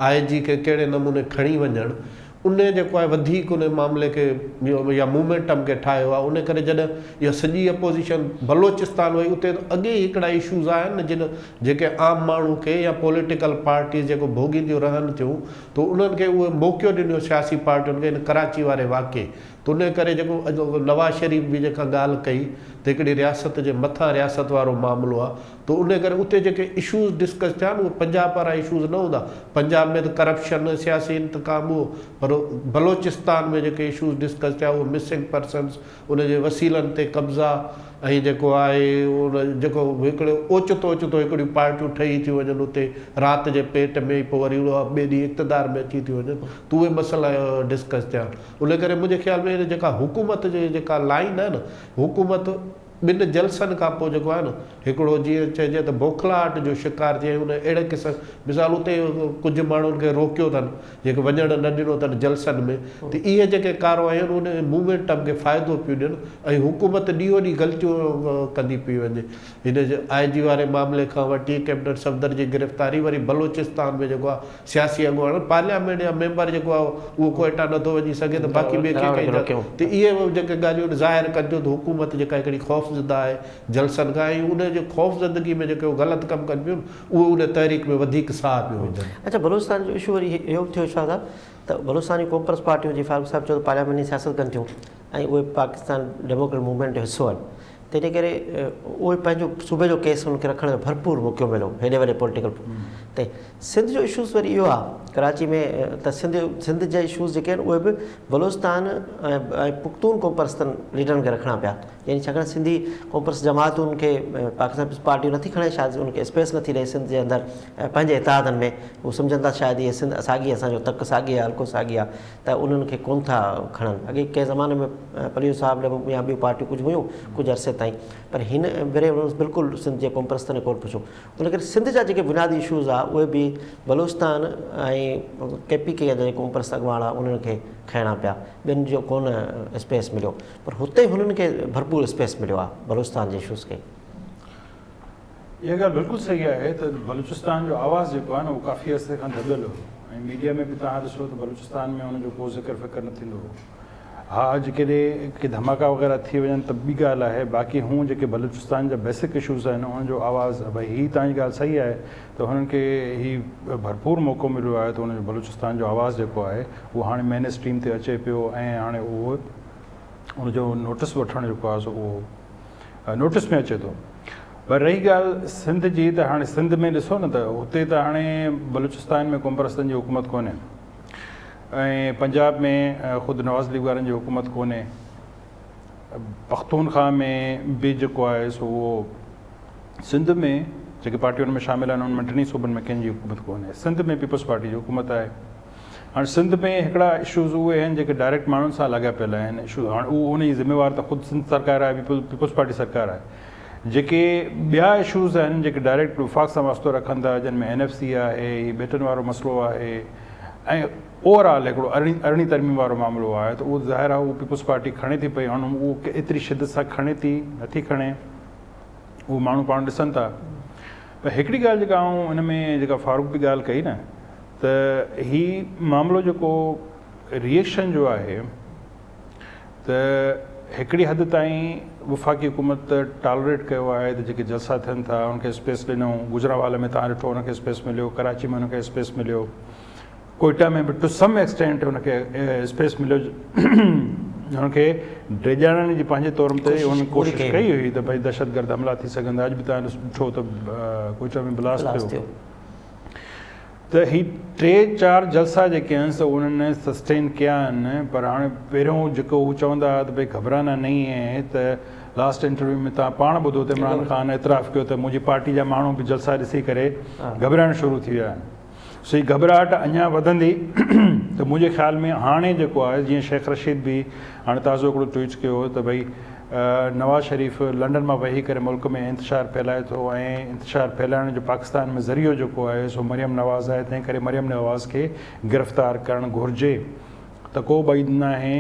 [SPEAKER 3] IG खे कहिड़े नमूने खणी वञणु, उन जेको आहे वधीक उन मामले खे या मूवमेंटम खे ठाहियो आहे। उन करे जॾहिं इहा सॼी अपोज़िशन बलोचिस्तान वई, उते अॻे ई हिकिड़ा इशूज़ आहिनि जिन जेके आम माण्हू खे या पॉलिटिकल पार्टीज़ जेको भोॻींदियूं रहनि थियूं, त उन्हनि खे उहे मौक़ो ॾिनो सियासी पार्टियुनि खे इन कराची वारे वाक़े। त उन करे जेको अॼु नवाज़ शरीफ़ बि जेका ॻाल्हि कई त हिकिड़ी रियासत जे मथां रियासत वारो मामिलो आहे, त उन करे उते जेके इशूज़ डिस्कस थिया आहिनि उहे पंजाब वारा इशूज़ न हूंदा। पंजाब में त करप्शन सियासी इंतकाम हुओ, पर बलोचिस्तान में जेके इशूज़ डिस्कस थिया उहे मिसिंग पर्सन्स, उनजे वसीलनि ते कब्ज़ा, ऐं जेको आहे उन जेको हिकिड़ो ओचितो हिकिड़ियूं पार्टियूं ठही थियूं वञनि उते राति जे पेट में, पोइ वरी ॿिए ॾींहुं इक़्तिदार में अची थियूं वञनि, त उहे मसइला डिस्कस थिया। उन करे मुंहिंजे ख़्याल में में जेका हुकूमत जी जेका लाइन आहे न, हुकूमत ॿिनि जलसनि खां पोइ जेको आहे न हिकिड़ो जीअं चइजे त बौखलाहट जो शिकार थिए उन अहिड़े क़िस्म मिसाल उते कुझु माण्हुनि खे रोकियो अथनि जेके वञण न ॾिनो अथनि जलसनि में, त इहे जेके कारवायूं आहिनि उन मूवमेंटम खे फ़ाइदो पियूं ॾियनि ऐं हुकूमत ॾींहों ॾींहुं ग़लतियूं कंदी पई वञे। हिन जे IG वारे मामले खां वठी कैबिनेट सफ़दर जी गिरफ़्तारी, वरी बलोचिस्तान में जेको आहे सियासी अॻुवान पार्लियामेंट या मेंबर जेको आहे उहो कोयटा नथो वञी सघे त बाक़ी ॿिए खे त इहे जेके ॻाल्हियूं ज़ाहिर कनि थियूं त हुकूमत जेका हिकिड़ी ख़ौफ़ज़दा आहे जलसनि खां, ऐं उन जे ख़ौफ़ज़दगी में जेके ग़लति कमु कनि पियूं उहे उन तहरीक में वधीक साह पियो विझनि।
[SPEAKER 1] अच्छा, बलूचिस्तान जो इशू वरी इहो थियो छा था त बलूचिस्तानी कॉन्फ्रेंस पार्टियूं जी फारूक साहिबु चयो त पार्लियामेंट जी सियासत कनि थियूं ऐं उहे पाकिस्तान डेमोक्रेटिक मूवमेंट जो हिसो आहिनि, त इन करे उहे पंहिंजो सूबे जो केस उनखे रखण जो भरपूर मौक़ो मिलियो हेॾे वॾे पॉलिटिकल ते। सिंध जो इशूज़ वरी इहो आहे कराची में त सिंध जा इशूज़ जेके आहिनि उहे बि बलूचिस्तान ऐं पुख्तून कॉन्फ्रेंस लीडरनि खे रखणा पिया, यानी छाकाणि सिंधी कॉन्फ्रेंस जमातुनि खे पाकिस्तान पार्टियूं नथी खणे, शायदि उनखे स्पेस नथी ॾे सिंध जे अंदरि पंहिंजे इतिहादनि में, उहे सम्झनि था शायदि इहे सिंध साॻी असांजो तक साॻी आहे, हल्को साॻी आहे, त उन्हनि खे कोन था खणनि। अॻे कंहिं ज़माने में पलियो साहिबु या ॿियूं पार्टियूं कुझु हुयूं कुझु अरसे ताईं, पर हिन भेरे उन्हनि बिल्कुलु सिंध जे कॉन्फ्रेंस ने कोन पुछो। उन करे सिंध जा जेके बुनियादी इशूज़ आहे उहे बि बलूचिस्तान ऐं KPK जा जेके कॉन्फ्रेंस अॻुवान आहे उन्हनि खे खणणा पिया, ॿियनि जो कोन स्पेस मिलियो, पर हुते हुननि खे भरपूर स्पेस मिलियो आहे बलूचिस्तान जे इशूज़ खे।
[SPEAKER 2] इहा ॻाल्हि बिल्कुलु सही आहे त बलूचिस्तान जो आवाज़ जेको आहे न उहो काफ़ी अर्से खां दॿियल हो, ऐं मीडिया में बि तव्हां ॾिसो त बलूचिस्तान में हुनजो को ज़िक्र फ़िक्र न थींदो हो। हा, जेकॾहिं के धमाका वग़ैरह थी वञनि त ॿी ॻाल्हि आहे, बाक़ी हूअं जेके बलूचिस्तान जा बेसिक इशूज़ आहिनि उन्हनि जो आवाज़, भई हीअ तव्हांजी ॻाल्हि सही आहे त हुननि खे हीउ भरपूर मौक़ो मिलियो आहे त हुनजो बलूचिस्तान जो आवाज़ जेको आहे उहो हाणे मेन स्ट्रीम ते अचे पियो, ऐं हाणे उहो उनजो नोटिस वठणु जेको आहे सो उहो नोटिस में अचे थो। पर रही ॻाल्हि सिंध जी, त हाणे सिंध में ॾिसो न त हुते त हाणे बलूचिस्तान में कॉम्प्रेसन जी हुकूमत कोन्हे, ऐं पंजाब में ख़ुदि नवाज़ लीग वारनि जी हुकूमत कोन्हे, पख्तूनख्वा में बि जेको आहे सो उहो, सिंध में जेके पार्टियूं हुन में शामिल आहिनि उनमें टिनी सूबनि में कंहिंजी हुकूमत कोन्हे, सिंध में पीपल्स पार्टी जी हुकूमत आहे। हाणे सिंध में हिकिड़ा इशूज़ उहे आहिनि जेके डायरेक्ट माण्हुनि सां लॻापियल आहिनि इशू, हाणे उहो उन जी ज़िम्मेवार त ख़ुदि सिंध सरकार आहे, पीपल्स पार्टी सरकार आहे। जेके ॿिया इशूज़ आहिनि जेके डायरेक्ट वफ़ाक़ सां वास्तो रखनि था, जिन में NFC आहे, बेटनि वारो मसइलो आहे, ऐं ओवरऑल हिकिड़ो अरिड़हीं तरमीम वारो मामिलो आहे, त उहो ज़ाहिर आहे उहो पीपल्स पार्टी खणे थी पई, हाणे उहो एतिरी शिदत सां खणे थी नथी खणे उहो माण्हू पाण ॾिसनि था। पर हिकिड़ी ॻाल्हि जेका आऊं हिन में जेका फारूक बि ॻाल्हि कई न, त हीउ मामिलो जेको रिएक्शन जो आहे त हिकिड़ी हद ताईं वफ़ाक़ी हुकूमत टॉलरेट कयो आहे त जेके जलसा थियनि था उनखे स्पेस ॾिनऊं, गुजरांवाला में तव्हां ॾिठो उनखे स्पेस मिलियो, कराची में उनखे स्पेस मिलियो, कोयटा में बि टू सम एक्सटेंट हुनखे स्पेस मिलियो, हुनखे ड्रेजाणनि जी पंहिंजे तौर ते हुन कोशिशि कई हुई त भई दहशतगर्द हमला थी सघंदा। अॼु बि तव्हां ॾिठो त कोयटा में ब्लास्ट थियो, त ही 3-4 जलसा जेके आहिनि सो उन्हनि सस्टेन कया आहिनि। पर हाणे पहिरियों जेको हू चवंदा हुआ त भई घबराना नहीं है, त लास्ट इंटरव्यू में तव्हां पाण ॿुधो त इमरान ख़ान एतिराफ़ कयो त मुंहिंजी पार्टी जा माण्हू बि जलसा ॾिसी करे घबराइणु शुरू थी विया आहिनि। सो हीअ घबराहट अञा वधंदी त मुंहिंजे ख़्याल में हाणे जेको आहे, जीअं शेख रशीद बि हाणे ताज़ो हिकिड़ो ट्वीट कयो त भई नवाज़ शरीफ़ लंडन मां वेही करे मुल्क में इंतशार फैलाए थो, ऐं इंतशार फैलाइण जो पाकिस्तान में ज़रियो जेको आहे सो मरियम नवाज़ आहे, तंहिं करे मरियम नवाज़ खे गिरफ़्तार करणु घुरिजे। त को ॿई न आहे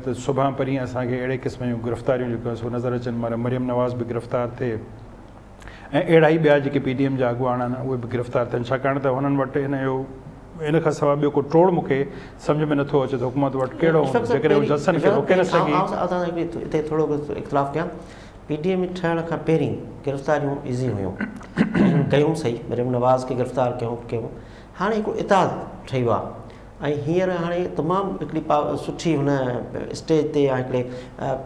[SPEAKER 2] त सुभाणे परीहं असांखे अहिड़े क़िस्म जूं गिरफ़्तारियूं जेको आहे सो नज़र अचनि, मरियम नवाज़ बि गिरफ़्तार थिए, ऐं अहिड़ा ई ॿिया जेके PDM जा अॻुवान आहिनि उहे बि गिरफ़्तार थियनि, छाकाणि त हुननि वटि इन खां सवाइ ॿियो को टोड़ मूंखे सम्झ में नथो अचे त हुकूमत वटि कहिड़ो जेकॾहिं जलसनि खे रोके न सघे।
[SPEAKER 1] हिते थोरो इख़्तिलाफ़ कयां, PDM ठहण खां पहिरीं गिरफ़्तारियूं ईज़ी हुयूं, कयूं सही, मरियम नवाज़ खे गिरफ़्तार कयूं, हाणे हिकिड़ो इताद ठही वियो आहे, ऐं हींअर हाणे तमामु हिकिड़ी सुठी हुन स्टेज ते या हिकिड़े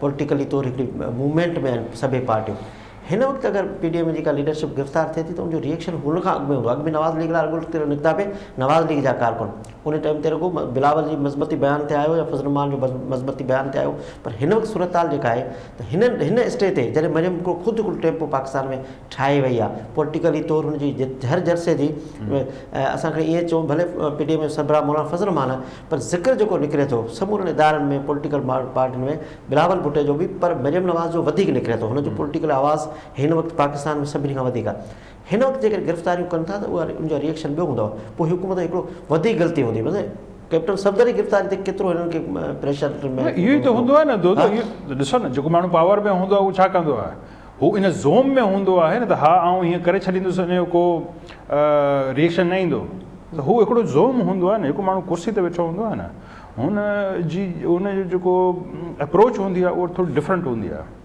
[SPEAKER 1] पॉलिटिकली तौरु हिकिड़ी मूवमेंट में आहिनि सभई पार्टियूं। हिन वक़्तु अगरि PDM जी का लीडरशिप गिरफ़्तार थिए थी त उनजो रिएक्शन हुन खां अॻु में हूंदो। अॻु में नवाज़ लीग वारा निकिता पिए, नवाज़ लीग जा कारकुन उन टाइम ते रुगो बिलावल जी मज़बती बयान ते आयो या फज़ल रहमान जो मज़बती बयान ते आयो, पर हिन वक़्तु सूरत हाल जेका आहे त हिन स्टेज ते जॾहिं मरियम को ख़ुदि हिकिड़ो टेम्पो पाकिस्तान में ठाहे वई आहे, पॉलिटिकली तौरु हुनजी हर जलसे जी असांखे ईअं चऊं भले PTI में सरबराह मौलाना फज़ल रहमान आहे, पर ज़िक्र जेको निकिरे थो समूरनि इदारनि में पॉलिटिकल पार्टियुनि में बिलावल भुट्टो जो बि, पर मरियम नवाज़ जो वधीक निकिरे थो, हुनजो पॉलिटिकल आवाज़ हिन वक़्तु पाकिस्तान में सभिनी खां वधीक आहे। हिन वक़्तु जेके गिरफ़्तारियूं कनि था त उहा उनजो रिएक्शन ॿियो हूंदो आहे, पोइ हुकूमत हिकिड़ो वधीक ग़लती हूंदी, मतिलबु कैप्टन सफ़दर जी गिरफ़्तारी ते केतिरो हिननि खे प्रेशर में
[SPEAKER 2] इहो ई त हूंदो आहे न दोस्तो, इहो ॾिसो न जेको माण्हू पावर में हूंदो आहे उहो छा कंदो आहे, हू इन ज़ोम में हूंदो आहे न त हा आउं हीअं करे छॾींदुसि, उनजो को रिएक्शन न ईंदो, त हू हिकिड़ो ज़ोम हूंदो आहे न, जेको माण्हू कुर्सी ते वेठो हूंदो आहे न, हुनजो जेको अप्रोच हूंदी आहे उहा थोरी डिफरेंट हूंदी आहे।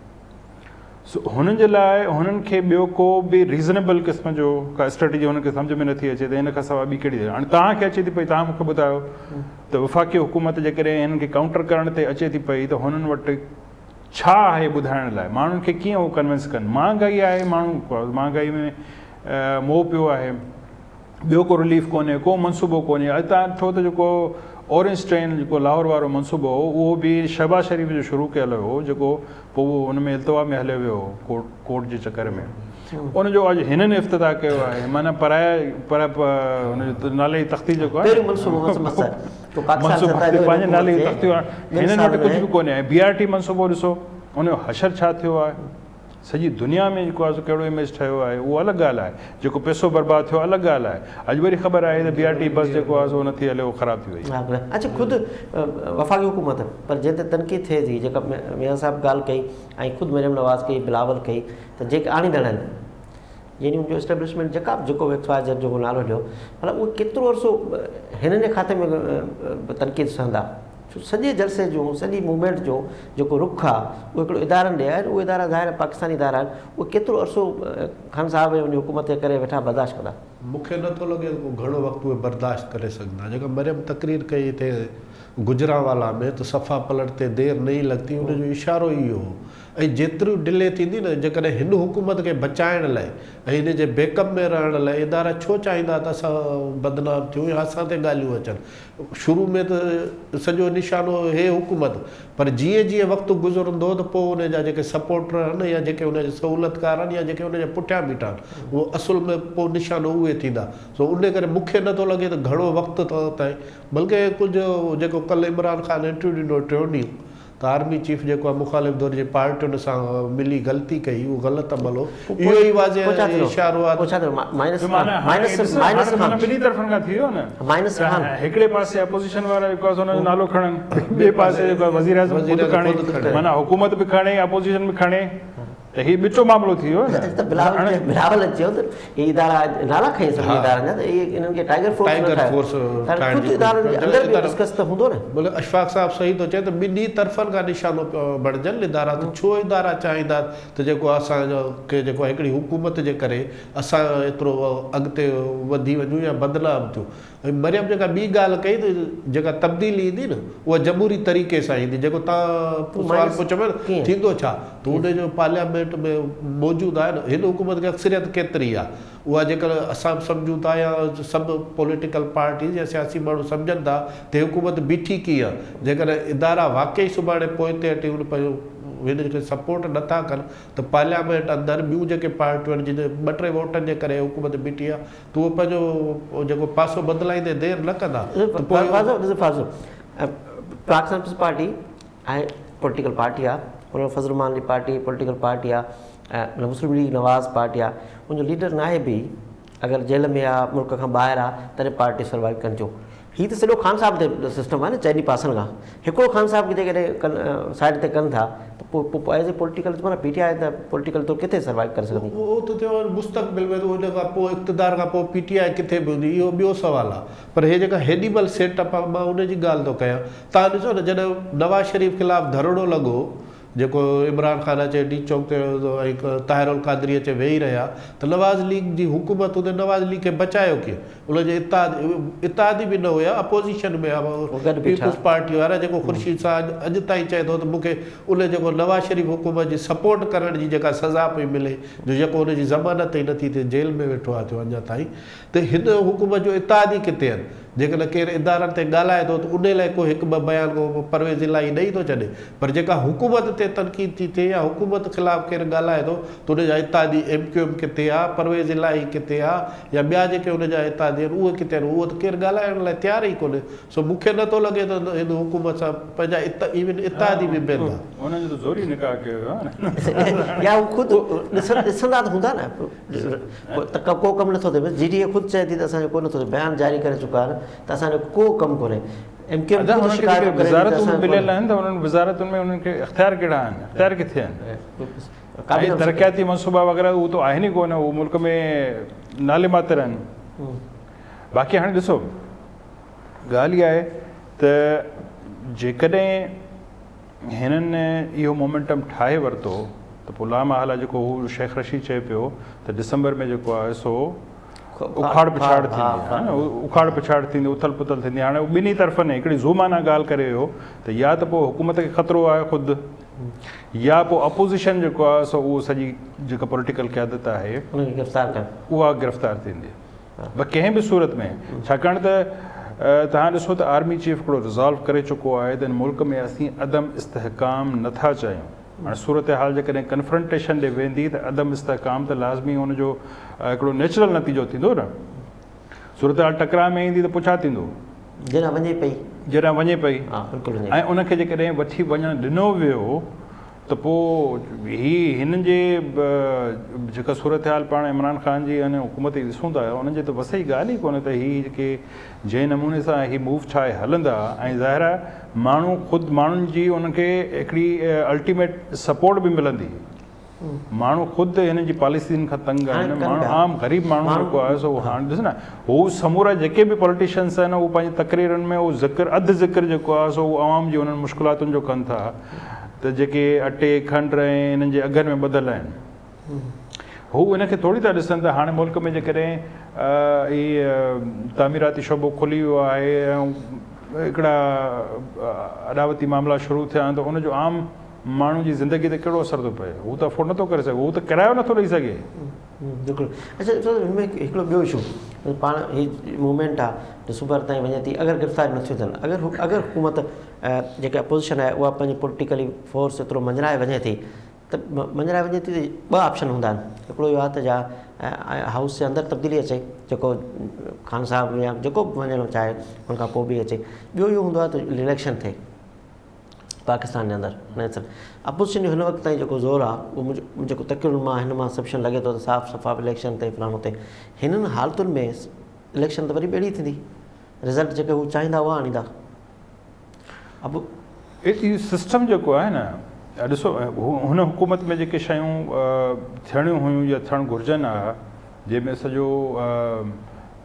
[SPEAKER 2] सो हुननि जे लाइ हुननि खे ॿियो को बि रीज़नेबल क़िस्म जो का स्ट्रेटेजी हुनखे सम्झ में नथी अचे त हिन खां सवाइ ॿी कहिड़ी, हाणे तव्हांखे अचे थी पई, तव्हां मूंखे ॿुधायो त वफ़ाक़ी हुकूमत जेकॾहिं हिननि खे काउंटर करण ते अचे थी पई त हुननि वटि छा आहे ॿुधाइण लाइ, माण्हुनि खे कीअं उहो कन्विंस कनि। महांगाई आहे, माण्हू महांगाई में मोह पियो आहे, ॿियो को रिलीफ कोन्हे, को मनसूबो कोन्हे। अॼु तव्हां ॾिठो त जेको ऑरेंज ट्रेन जेको लाहौर वारो मनसूबो हो उहो बि शहबाज़ शरीफ़ जो शुरू कयल हो, जेको पोइ हुन में इल्तवा में हलियो वियो हो कोर्ट जे चकर में, उनजो अॼु हिननि इफ़्तिताह कयो आहे, माना हुनजो नाले जी तख़्ती जेको आहे पंहिंजे नाले जी तख़्तियूं हिननि वटि कुझु बि कोन्हे। ऐं BRT मनसूबो ॾिसो, उनजो हशर छा थियो आहे, सॼी दुनिया में जेको आहे कहिड़ो इमेज ठहियो आहे उहो अलॻि ॻाल्हि आहे, जेको पैसो बर्बाद थियो अलॻि ॻाल्हि आहे। अॼु वरी ख़बर आहे त BRT बस जेको आहे सो नथी हले, उहो ख़राबु थी वई।
[SPEAKER 1] अच्छा, ख़ुदि वफ़ाक़ी हुकूमत पर जंहिं ते तनक़ीद थिए थी, जेका मियां साहिबु ॻाल्हि कई ऐं ख़ुदि मरियम नवाज़ कई, बिलावल कई, त जेके आणींदड़ आहिनि यानी उनजो एस्टेब्लिशमेंट जेको XYZ जो नालो ॾियो, मतिलबु उहो केतिरो अर्सो हिननि जे खाते में तनक़ीद सहंदा, छो सॼे जलसे जो सॼी मूवमेंट जो जेको रुख आहे उहो हिकिड़ो इदारनि ॾे आहे, उहे इदारा ज़ाहिर पाकिस्तानी इदारा आहिनि, उहे केतिरो अर्सो ख़ान साहिब ऐं उन हुकूमत जे करे वेठा बर्दाश्त कंदा।
[SPEAKER 3] मूंखे नथो लॻे को घणो वक़्तु उहे बर्दाश्त करे सघंदा। जेका मरियम तकरीर कई हिते गुजरांवाला में त सफ़ा पलट ते देरि नहीं लॻती, उनजो इशारो ई हो। ऐं जेतिरी डिले थींदी न, जेकॾहिं हिन हुकूमत खे बचाइण लाइ ऐं हिन जे बैकअप में रहण लाइ इदारा छो चाहींदा त असां बदनाम थियूं या असां ते ॻाल्हियूं अचनि। शुरू में त सॼो निशानो हे हुकूमत, पर जीअं जीअं वक़्तु गुज़रंदो त पोइ उन जा जेके सपोर्टर आहिनि या जेके उनजे सहूलियतकार आहिनि या जेके उनजे पुठियां बीठा आहिनि, उहो असुल में पोइ निशानो उहे थींदा। सो उन करे मूंखे नथो लॻे त घणो वक़्तु ताईं, बल्कि कुझु जेको कल्ह इमरान ख़ान इंटरव्यू ॾिनो 3 ॾींहं, त आर्मी चीफ जेको आहे मुखालिफ़ दौर जे पार्टियुनि सां मिली ग़लती कई, उहो ग़लति अमल हो। इहो ई वाज़े इशारो आहे।
[SPEAKER 2] हिकिड़े पासे अपोज़िशन वारा जेको आहे हुनजो नालो खणनि, ॿिए पासे जेको आहे वज़ीर आज़म ख़ुदि खणे, माना हुकूमत बि खणे अपोज़िशन बि खणे, त हीउ ॿिचो मामिलो थी वियो न।
[SPEAKER 1] बिलावल चयो त इहे इदारा नाला खई सभिनी इदारनि जा, त इहे इन्हनि खे टाइगर फोर्स अंदरि बि डिस्कस त हूंदो न।
[SPEAKER 3] बोले अशफाक साहब सही थो चए त ॿिन्ही तरफ़नि खां निशानो बणजनि इदारा। त छो इदारा चाहींदा त जेको असांजो के जेको हिकिड़ी हुकूमत जे करे असां एतिरो अॻिते वधी वञूं या बदनाम थियूं। ऐं मरियम जेका ॿी ॻाल्हि कई त जेका तब्दीली ईंदी न उहा जमहूरी तरीक़े सां ईंदी, जेको तव्हां सुवाल पुछो न थींदो छा, त उनजो पार्लियामेंट में मौजूदु आहे न। हिन हुकूमत खे अक्सरियत केतिरी आहे, उहा जेकर असां सम्झूं था या सभु पॉलिटिकल पार्टीज़ या सियासी माण्हू सम्झनि था त हुकूमत बीठी कीअं, जेकर इदारा वाक़ई सुभाणे पोइ ते अटी पंहिंजो हिनखे सपोर्ट नथा कनि त पार्लियामेंट अंदरि ॿियूं जेके पार्टियूं आहिनि जिन 2-3 वोटनि जे करे हुकूमत बीठी आहे, त उहो पंहिंजो जेको पासो बदिलाईंदे देरि न कंदा।
[SPEAKER 1] पाकिस्तान पीपल्स पार्टी ऐं पॉलिटिकल पार्टी आहे, उन फज़ल रहमान जी पार्टी पॉलिटिकल पार्टी आहे, ऐं मुस्लिम लीग नवाज़ पार्टी आहे, उनजो लीडर नाहे बि अगरि जेल में आहे मुल्क खां ॿाहिरि आहे तॾहिं पार्टी सर्वाइव कनि थियूं। हीअ त सॼो ख़ान साहिब ते सिस्टम आहे न, चइनी पासनि खां हिकिड़ो ख़ान साहिब खे जेकॾहिं साइड ते कनि था त पोइ एज़ ए पॉलिटिकल माना PTI त पॉलिटिकल तौरु किथे सर्वाइव करे सघंदी।
[SPEAKER 3] उहो त थियो मुस्तक़बिल में, उन खां पोइ इक़्तिदार खां पोइ PTI किथे बि हूंदी, इहो ॿियो सुवालु आहे। पर हे जेका हेडीबल सेटअप आहे, मां उनजी ॻाल्हि थो कयां। तव्हां ॾिसो न, जॾहिं नवाज़ शरीफ़ ख़िलाफ़ु धरणो लॻो, जेको इमरान ख़ान अचे डी चौक ते ऐं ताहिर अल क़ादरी अचे वेही रहिया, त नवाज़ लीग जी हुकूमत हुन नवाज़ लीग खे बचायो कीअं? उनजे इत्तादी बि न हुया, अपोज़िशन में पीपल्स पार्टी वारा, जेको ख़ुर्शीद सां अॼु ताईं चए थो त मूंखे उन जेको नवाज़ शरीफ़ हुकूमत जी सपोर्ट करण जी जेका सज़ा पई मिले, जो जेको उनजी ज़मानत ई नथी थिए, जेल में वेठो आहे थियो अञा ताईं, त हिन हुकूमत जो इत्तादी किथे आहिनि? जेकॾहिं केरु इदारनि ते ॻाल्हाए थो त उन लाइ को हिकु ॿ बयान को परवेज़ इलाही ॾेई थो छॾे, पर जेका हुकूमत ते तनक़ीद थी थिए या हुकूमत ख़िलाफ़ु केरु ॻाल्हाए थो त उनजा इत्तादी MQM किथे आहे, परवेज़ इलाही किथे आहे, या ॿिया जेके उनजा इत्तादी आहिनि उहे किथे आहिनि, उहो त केरु ॻाल्हाइण लाइ तयारु ई कोन्हे। सो मूंखे नथो लॻे त हिन हुकूमत सां पंहिंजा इवन इत्तादी बि वेंदा,
[SPEAKER 2] उन्हनि जो त ज़ोरी निकाह कयो आहे
[SPEAKER 1] या उहे ख़ुदि ॾिसंदा त हूंदा न, त को कमु नथो थिए। GDA ख़ुदि चए थी त असांजो को नथो थिए, बयानु जारी करे चुका आहिनि त असांजो को कमु कोन्हे। MQM
[SPEAKER 2] वज़ारतूं मिलियल आहिनि त उन्हनि वज़ारतुनि में उन्हनि खे इख़्तियार कहिड़ा आहिनि, इख़्तियार किथे आहिनि? तरक़ियाती मनसूबा वग़ैरह उहो त आहिनि ई कोन, उहो मुल्क में नाले मात्र आहिनि। बाक़ी हाणे ॾिसो ॻाल्हि इहा आहे त जेकॾहिं हिननि इहो मोमेंटम ठाहे वरितो त पोइ लामहला जेको हू शेख रशीद चए पियो त डिसंबर में जेको आहे सो उखाड़ पिछाड़ थींदी, उखाड़ पिछाड़ थींदी, उथल पुथल थींदी। हाणे ॿिन्ही तरफ़नि हिकिड़ी ज़ूमाना ॻाल्हि करे वियो त या त पोइ हुकूमत खे ख़तरो आहे ख़ुदि, या पोइ अपोज़िशन जेको आहे सो उहो सॼी जेका पॉलिटिकल क़यादत आहे उहा गिरफ़्तार थींदी पर कंहिं बि सूरत में। छाकाणि त तव्हां ॾिसो त आर्मी चीफ हिकिड़ो रिज़ॉल्व करे चुको आहे त हिन मुल्क में असीं अदम इस्तेहकाम नथा चाहियूं। हाणे सूरत हाल जेकॾहिं कन्फ्रंटेशन ॾे वेंदी त अदम इस्तेहकाम त लाज़मी हुनजो हिकिड़ो नेचुरल नतीजो थींदो न। सूरत हाल टकराव में ईंदी त पुछा थींदो
[SPEAKER 1] जॾहिं
[SPEAKER 2] वञे पई ऐं उनखे जेकॾहिं वठी वञणु ॾिनो वियो त पोइ हिननि जे जेका सूरत हाल पाण इमरान ख़ान जी अने हुकूमत जी ॾिसूं था उन्हनि जे त बस ई ॻाल्हि ई कोन्हे त हीअ जेके जंहिं नमूने सां हीअ मूव ठाहे हलंदा ऐं ज़ाहिर आहे माण्हू ख़ुदि माण्हुनि जी उनखे हिकिड़ी अल्टीमेट सपोर्ट बि मिलंदी। माण्हू ख़ुदि हिननि जी पॉलिसियुनि खां तंग आहिनि, माण्हू आम ग़रीब माण्हू जेको आहे सो हाणे ॾिस न हू समूरा जेके बि पॉलिटिशियंस आहिनि उहे पंहिंजी तक़रीरनि में उहो ज़िक्र अधु ज़िक्र जेको आहे सो उहो आवाम जी उन्हनि मुश्किलातुनि जो कनि था त जेके अटे खंड ऐं हिननि जे अघनि में ॿधल आहिनि हू इनखे थोरी था ॾिसनि त हाणे मुल्क में जेकॾहिं तामीराती शोबो खुली वियो आहे ऐं हिकिड़ा अॾावती मामला शुरू थिया आहिनि त उनजो आम माण्हू जी ज़िंदगी ते कहिड़ो असरु थो पए। हू त अफोर्ड नथो करे सघे, हू त किरायो नथो ॾेई सघे।
[SPEAKER 1] बिल्कुलु। अच्छा हिनमें हिकिड़ो ॿियो इशू पाण हीअ मूवमेंट आहे सूबर ताईं वञे थी, अगरि गिरफ़्तारी नथियूं थियनि, अगरि हुकूमत जेका अपोज़िशन आहे उहा पंहिंजी पॉलिटिकली फोर्स एतिरो मंझराए वञे थी त ॿ ऑप्शन हूंदा आहिनि। हिकिड़ो इहो आहे त जा हाउस जे अंदरि तब्दीली अचे, जेको ख़ान साहब या जेको बि वञणु चाहे हुनखां पोइ बि अचे। ॿियो इहो हूंदो आहे त इलेक्शन थिए पाकिस्तान जे अंदरि। अपोज़िशन जो हिन वक़्तु ताईं जेको ज़ोर आहे उहो जेको तकियुनि मां हिन मां सब्शन लॻे थो त साफ़ शफ़ाफ़ इलेक्शन थिए फलाणो थिए। हिननि हालतुनि में इलेक्शन त वरी ॿेड़ी थींदी, रिज़ल्ट जेके हू चाहींदा उहा आणींदा। अब
[SPEAKER 2] इहो सिस्टम जेको आहे न ॾिसो हुन हुकूमत में जेके शयूं थियणियूं हुयूं या थियणु घुरिजनि आहे जंहिंमें सॼो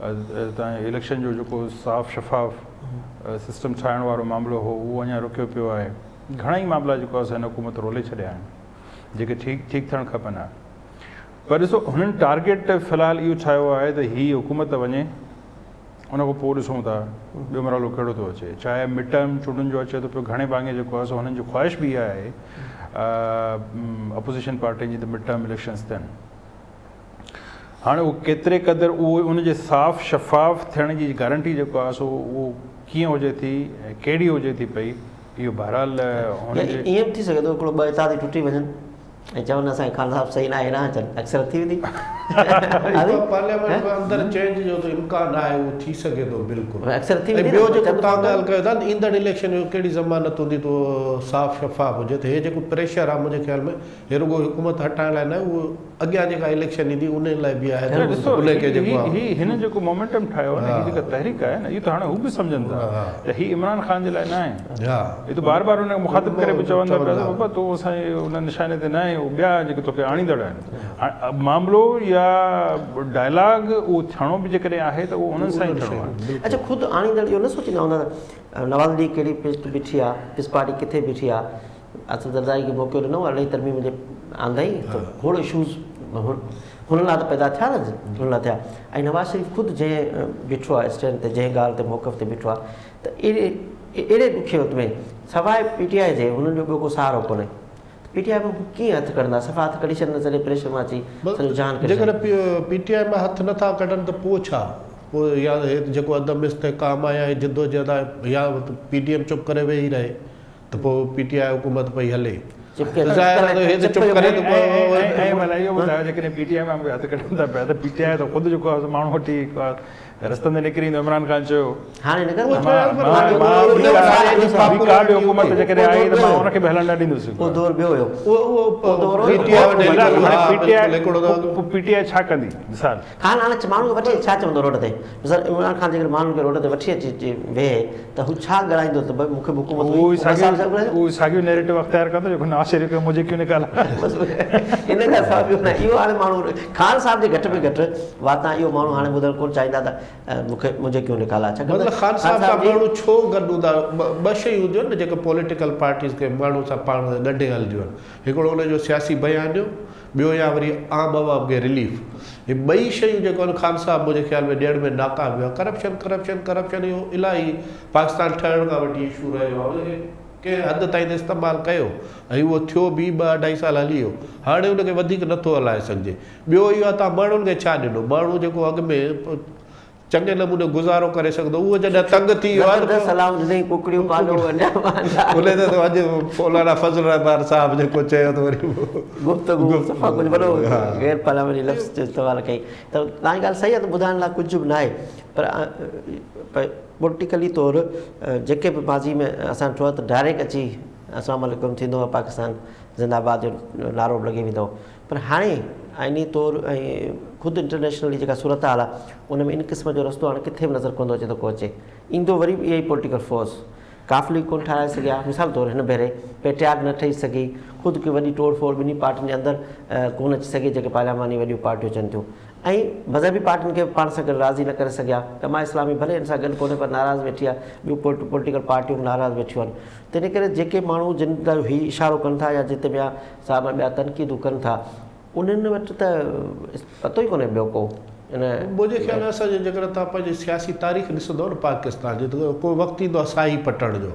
[SPEAKER 2] तव्हांजे इलेक्शन जो जेको साफ़ शफ़ाफ़ सिस्टम ठाहिण वारो मामिलो हो उहो अञा रुकियो पियो आहे। घणेई मामला जेको आहे हिन हुकूमत रोले छॾिया आहिनि जेके ठीकु थियणु खपनि आहे। पर ॾिसो हुननि टारगेट फ़िलहालु इहो ठाहियो आहे त हीअ हुकूमत वञे उन खां पोइ ॾिसूं था ॿियो मरहलो कहिड़ो थो अचे। चाहे मिड टर्म चूंडुनि जो अचे थो पियो घणे भाङे जेको आहे सो हुननि जी ख़्वाहिश बि इहा आहे अपोज़िशन पार्टियुनि जी त मिड टर्म इलेक्शन्स थियनि। हाणे उहो केतिरे क़दुरु उहो उनजे साफ़ शफ़ाफ़ थियण जी गारंटी जेको आहे सो उहो कीअं हुजे थी ऐं कहिड़ी हुजे थी पई इहो बहरहाल
[SPEAKER 1] ईअं बि थी सघे थो हिकिड़ो ॿ इत्तेहादी टुटी वञनि ऐं चवनि असांखे ख़ान साहब सही न आहे न अचनि, अक्सर थी वेंदी।
[SPEAKER 3] पार्लियामेंट में अंदरि चेंज जो त इम्कान आहे, उहो थी सघे थो बिल्कुलु।
[SPEAKER 1] अक्सर थी वेंदी।
[SPEAKER 3] ॿियो जेको तव्हां ॻाल्हि कयो था ईंदड़ इलेक्शन जो कहिड़ी ज़मानत हूंदी त साफ़ शफ़ाफ़ हुजे त हे जेको प्रेशर आहे मुंहिंजे ख़्याल में हे रुॻो हुकूमत हटाइण लाइ न, उहो अॻियां जेका इलेक्शन ईंदी उन लाइ बि आहे।
[SPEAKER 2] हिन जेको मोमेंटम ठाहियो आहे न हीअ जेका तहरीक आहे न इहो त हाणे हू बि सम्झनि था त हीअ इमरान ख़ान जे लाइ न आहे। इहो त बार बार हुनखे मुखातिब करे बि चवंदा पिया बाबा तो असांजे हुन निशाने ते न आहे, ॿिया जेके तोखे आणींदड़ आहिनि। मामिलो या डायलॉग उहो थियणो बि जेकॾहिं आहे त उहो उन्हनि सां ई थियणो आहे।
[SPEAKER 1] अच्छा ख़ुदि आणींदड़ इहो न सोचींदा हूंदा त नवाज़ लीग कहिड़ी पिस्ट बीठी आहे, पिस पार्टी किथे बीठी आहे, असद ज़रदारी खे मौक़ो ॾिनो अलाई तरमीम जे आंदई त खोड़ इशूज़ हुन लाइ त पैदा थिया न, हुन लाइ थिया। ऐं नवाज़ शरीफ़ ख़ुदि जंहिं बीठो आहे स्टैंड ते, जंहिं ॻाल्हि ते मौक़फ़ ते बीठो आहे त अहिड़े ॾुखे वक़्त में सवाइ PTI जे हुननि जो ॿियो को सहारो कोन्हे। PTI में कीअं हथु कढंदा, सफ़ा हथु कढी छॾंदा, सॼे प्रेशर मां अची सॼो जान करे।
[SPEAKER 3] जेकॾहिं PTI में हथु नथा कढनि त पोइ छा? पोइ या जेको अदम इस्तेकाम आहे या जिदोजहद आहे या PTM चुप करे वेही रहे त पोइ PTI हुकूमत पई हले
[SPEAKER 2] PTI में हथ कढनि था पिया त PTI त ख़ुदि जेको आहे माण्हू वठी रस्तनि ते निकिरी ईंदो इमरान ख़ान चयो हुकूमत जेकॾहिं आई त मां हुनखे बि हलण न ॾींदुसि PTI छा कंदी मिसाल
[SPEAKER 1] हाणे माण्हू खे वठी छा चवंदो रोड ते इमरान ख़ान जेकॾहिं माण्हुनि खे रोड ते वठी अची वेहे त हू छा ॻाल्हाईंदो त भई मूंखे हुकूमत
[SPEAKER 2] उहो साॻियो नैरेटिव अख़्तियार कंदो जेको नवाज़ शरीफ़ खे मुंहिंजे क्यों निकाला
[SPEAKER 1] इन खां सवाइ न इहो हाणे माण्हू ख़ान साहिब जे घटि में घटि वाता इहो माण्हू हाणे ॿुधणु कोन चाहींदा त मूंखे मुंहिंजे क्यों निकाला
[SPEAKER 3] मतिलबु ख़ान साहिब सां माण्हू छो गॾु हूंदा ॿ शयूं हूंदियूं आहिनि न जेके पॉलिटिकल पार्टीज़ खे माण्हू सां पाण गॾे हलंदियूं आहिनि हिकिड़ो हुनजो सियासी बयानियो ॿियो या वरी आम आवाम खे रिलीफ हे ॿई शयूं जेको आहिनि ख़ान साहिब मुंहिंजे ख़्याल में ॾियण में नाकाम वियो आहे करप्शन इहो इलाही पाकिस्तान ठहण खां वठी इशू रहियो आहे हुनखे कंहिं हद ताईं त इस्तेमालु कयो ऐं उहो थियो बि 2-2.5 साल हली वियो हाणे हुनखे वधीक नथो हलाए सघिजे ॿियो इहो आहे तव्हां माण्हुनि खे छा ॾिनो माण्हू जेको अॻु में चङे नमूने गुज़ारो करे सघंदो उहो जॾहिं तंग थी वियो आहे अॼु मौलाना फज़ल रहमान साहिब जेको चयो त वरी
[SPEAKER 1] गैर पार्लियामेंटी लफ़्ज़ जो इस्तेमालु कई त तव्हांजी ॻाल्हि सही आहे त ॿुधाइण लाइ कुझु बि न आहे पर पॉलिटिकली तौरु जेके बि माज़ी में असां ॾिठो आहे त डायरेक्ट अची अस्सलाम वालेकुम थींदो आहे पाकिस्तान ज़िंदाबाद जो नारो बि लॻी वेंदो पर हाणे आइनी तौरु ऐं ख़ुदि इंटरनेशनली जेका सूरत हाल आहे उन में इन क़िस्म जो रस्तो हाणे किथे बि नज़र कोन थो अचे त को अचे ईंदो वरी बि इहा ई पॉलिटिकल फोर्स काफ़िली कोन ठाराए सघिया मिसाल तौरु हिन भेरे पेट्रियाट न ठही सघी ख़ुदि की वॾी तोड़ फोड़ ॿिन्ही पार्टियुनि जे अंदरि कोन अची सघे जेके पार्लियामानी वॾियूं पार्टियूं अचनि थियूं ऐं मज़हबी पार्टियुनि खे पाण सां गॾु राज़ी न करे सघिया जमा इस्लामी भले हिन सां गॾु कोन्हे पर नाराज़ वेठी आहे ॿियूं पॉलिटिकल पार्टियूं बि नाराज़ वेठियूं आहिनि त इन करे जेके माण्हू जिन तरफ़ ही इशारो कनि था या जिते ॿिया साहिब ॿिया तनक़ीदूं कनि था उन्हनि वटि त पतो ई कोन्हे ॿियो को
[SPEAKER 3] मुंहिंजे ख़्याल में असांजे जेकर तव्हां पंहिंजी सियासी तारीख़ ॾिसंदव न पाकिस्तान जी त को वक़्तु ईंदो आहे साई पटण जो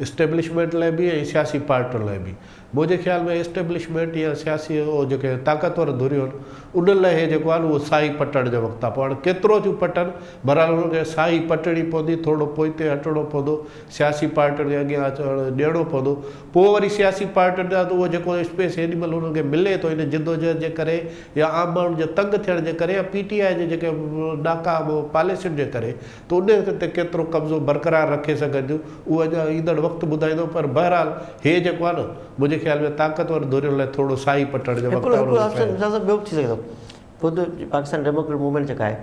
[SPEAKER 3] इस्टेब्लिशमेंट लाइ बि ऐं सियासी पार्टियुनि लाइ बि मुंहिंजे ख़्याल में इस्टेब्लिशमेंट या सियासी उहो जेके ताक़तवर धुरियूं आहिनि उन लाइ हे जेको आहे न उहो साई पटण जो वक़्तु आहे पोइ हाणे केतिरो थियूं पटनि बहरहाल हुनखे साई पटणी पवंदी थोरो पोइ ते हटिणो पवंदो सियासी पार्टियुनि खे अॻियां अचणु ॾियणो पवंदो पोइ वरी सियासी पार्टियुनि जा त उहो जेको स्पेस हेॾीमहिल हुनखे मिले थो इन जिदोजहद जे करे या आम माण्हुनि जे तंग थियण जे करे या PTI जे जेके नाकाम पॉलिसियुनि जे करे त उन ते केतिरो कब्ज़ो बरक़रार रखे सघंदियूं उहो अञा ईंदड़ वक़्तु ॿुधाईंदो पर बहरहाल हे जेको आहे न मुंहिंजे ख़्याल में ताक़तवर धुरियुनि लाइ थोरो साई पटण जो
[SPEAKER 1] ॿियो थी सघे थो ख़ुदि पाकिस्तान डेमोक्रेट मूवमेंट जेका आहे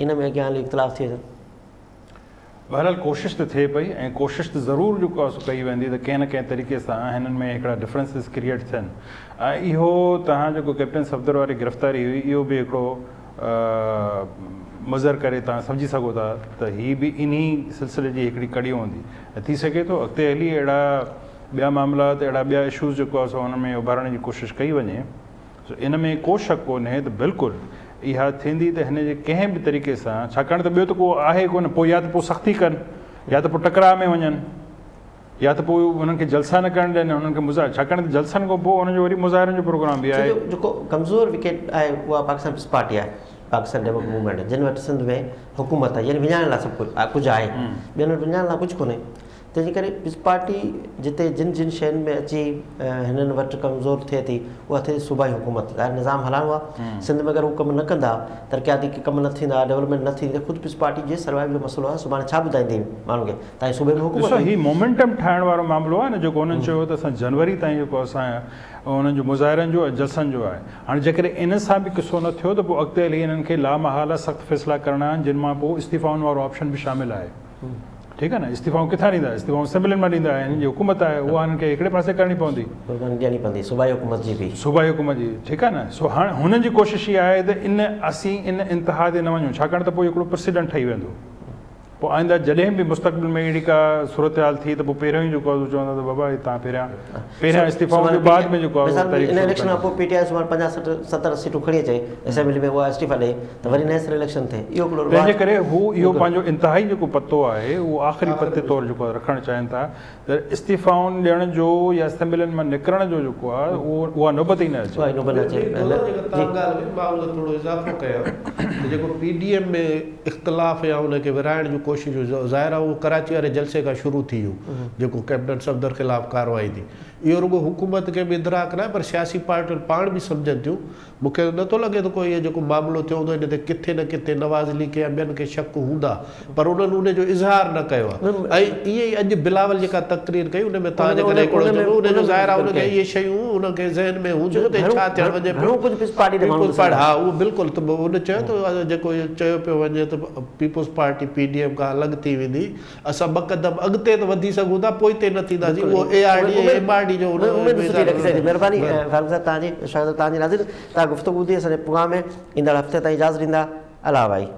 [SPEAKER 1] इन में अॻियां हली इख़्तिलाफ़ थिए थो
[SPEAKER 2] बहरहाल कोशिशि त थिए पई ऐं कोशिशि त ज़रूरु जेको आहे कई वेंदी त कंहिं न कंहिं तरीक़े सां हिननि में हिकिड़ा डिफरेंसिस क्रिएट थियनि ऐं इहो तव्हां जेको कैप्टन सफदर वारी गिरफ़्तारी हुई इहो बि हिकिड़ो मज़र करे तव्हां सम्झी सघो था त हीअ बि इन्ही सिलसिले जी हिकिड़ी कड़ी हूंदी ऐं थी सघे थो अॻिते हली अहिड़ा ॿिया मामलात अहिड़ा ॿिया इशूज़ जेको आहे सो हुन में उभारण जी कोशिशि कई वञे सो इन में को शक कोन्हे त बिल्कुलु इहा थींदी त हिन जे कंहिं बि तरीक़े सां छाकाणि त ॿियो त को आहे कोन पोइ या त पोइ सख़्ती कनि या त पोइ टकराव में वञनि या त पोइ हुननि खे जलसा न करणु ॾियनि हुननि खे मुज़ाहिर छाकाणि त जलसनि खां पोइ हुनजो वरी मुज़ाहिरनि जो प्रोग्राम बि आहे
[SPEAKER 1] जेको कमज़ोर विकेट आहे उहा पाकिस्तान पीपल्स पार्टी आहे पाकिस्तान डेमोक्रेटिक मूवमेंट जिन वटि सिंध में हुकूमत आहे यानी विञाइण लाइ सभु कुझु आहे ॿियनि वटि विञाइण लाइ कुझु कोन्हे तंहिंजे करे पीपल्स पार्टी जिते जिन शयुनि में अची हिननि वटि कमज़ोर थिए थी उहा थिए सूबाई हुकूमत ज़ाहिर निज़ाम हलाइणो आहे सिंध में अगरि उहो कमु न कंदा तरक़ियाती कमु न थींदा डेवलपमेंट न थींदी त ख़ुदि पीपल्स पार्टी जे सर्वाइव जो मसइलो आहे सुभाणे छा ॿुधाईंदी माण्हुनि खे तव्हांजे सूबे में हुकूमत
[SPEAKER 2] हीउ मोमेंटम ठाहिण वारो मामिलो आहे न जेको हुननि चयो त असां जनवरी ताईं जेको असां उन्हनि जो मुज़ाहिरनि जो ऐं जलसनि जो आहे हाणे जेकॾहिं इन सां बि किसो न थियो त पोइ अॻिते हली हिननि खे लामहाला सख़्तु फ़ैसिला करणा आहिनि जिन मां पोइ इस्तीफ़ाउनि वारो ऑप्शन बि शामिलु आहे ठीकु आहे न इस्तीफ़ाऊं किथां ॾींदा इस्तीफ़ाऊं असेंबलियुनि मां ॾींदा हिननि जी हुकूमत आहे उहा हिननि खे हिकिड़े पासे करणी पवंदी
[SPEAKER 1] ॾियणी पवंदी सूबाई हुकूमत जी बि
[SPEAKER 2] सूबाई हुकूमत जी ठीकु आहे न सो हाणे हुननि जी कोशिशि इहा आहे त असीं इन इंतिहा ते न वञूं छाकाणि त पोइ हिकिड़ो प्रेसिडेंट ठही वेंदो पोइ आईंदा जॾहिं बि मुस्तक़बिल में अहिड़ी का सूरत हाल थी त पोइ पहिरियों ई जेको आहे चवंदा त बाबा तव्हां पहिरियां इस्तीफ़ा जो बाद में जेको आहे
[SPEAKER 1] मिसाल इन इलेक्शन खां पोइ पीटीआई सुमार 50-70 सीटूं खणी अचे असेंबली में उहा इस्तीफ़ा ॾे त वरी नेशनल इलेक्शन थिए इहो हिकिड़ो
[SPEAKER 2] तंहिंजे करे हू इहो पंहिंजो इंतिहाई जेको पतो आहे उहो आख़िरी पते तौरु जेको आहे रखणु चाहिनि था त इस्तीफ़ाउनि ॾियण जो या असेंबलियुनि मां निकिरण जो जेको आहे उहा नौबत ई न अचे।
[SPEAKER 1] उहा नौबत अचे
[SPEAKER 3] थोरो इज़ाफ़ो कयां त जेको पीडीएम में इख़्तिलाफ़ या उनखे विराइण जूं कोशिशूं ज़ाहिर आहे उहो कराची वारे जलसे खां शुरू थी वियो जेको कैप्टन सफदर ख़िलाफ़ु कार्रवाई थी। इहो रुॻो हुकूमत खे बि इदराक न आहे पर सियासी पार्टियूं पाण बि सम्झनि थियूं। मूंखे नथो लॻे त कोई इहो जेको मामिलो थियो हूंदो इन ते किथे न किथे नवाज़ अली खे या ॿियनि खे शक हूंदा पर उन्हनि उनजो इज़हार न कयो आहे। ऐं ईअं ई अॼु बिलावल जेका तक़रीर कई उन में तव्हां जेकॾहिं हिकिड़ो उनजो ज़ाहिर आहे उनखे इहे शयूं उनखे ज़हन में हूंदियूं त छा थियणु वञे पियो। हा उहो बिल्कुलु त उन चयो त जेको इहो चयो पियो वञे त पीपुल्स पार्टी पीडीएम खां अलॻि थी वेंदी असां ॿ क़दम अॻिते त वधी सघूं था पोइ ते न थींदासीं उहो एमआरडी जो
[SPEAKER 1] महिरबानी फारूक साहब तव्हांजी शायदि तव्हांजी नाज़िर तव्हां गुफ़्तगू ॿुधी असांजे प्रोग्राम में ईंदड़ हफ़्ते ताईं इजाज़त ॾींदा। अला भाई।